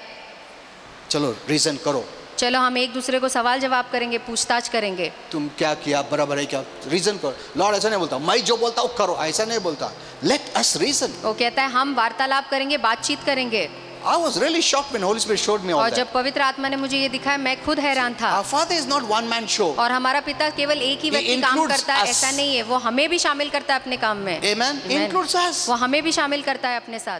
चलो reason करो. चलो हम एक दूसरे को सवाल जवाब करेंगे, पूछताछ करेंगे। तुम क्या किया, बराबर है क्या, रीजन करो. लॉर्ड ऐसा नहीं बोलता, मैं जो बोलता हूँ करो, ऐसा नहीं बोलता. Let us reason. वो कहता है हम वार्तालाप करेंगे, बातचीत करेंगे। I was really shocked when Holy Spirit showed me all और that. जब पवित्र आत्मा ने मुझे ये दिखाया, मैं खुद हैरान था। Our Father is not one man show. और हमारा पिता केवल एक ही व्यक्ति काम includes करता है, us. ऐसा नहीं है, वो हमें भी शामिल करता है अपने काम में। Amen. Amen. Includes us. वो हमें भी शामिल करता है अपने साथ।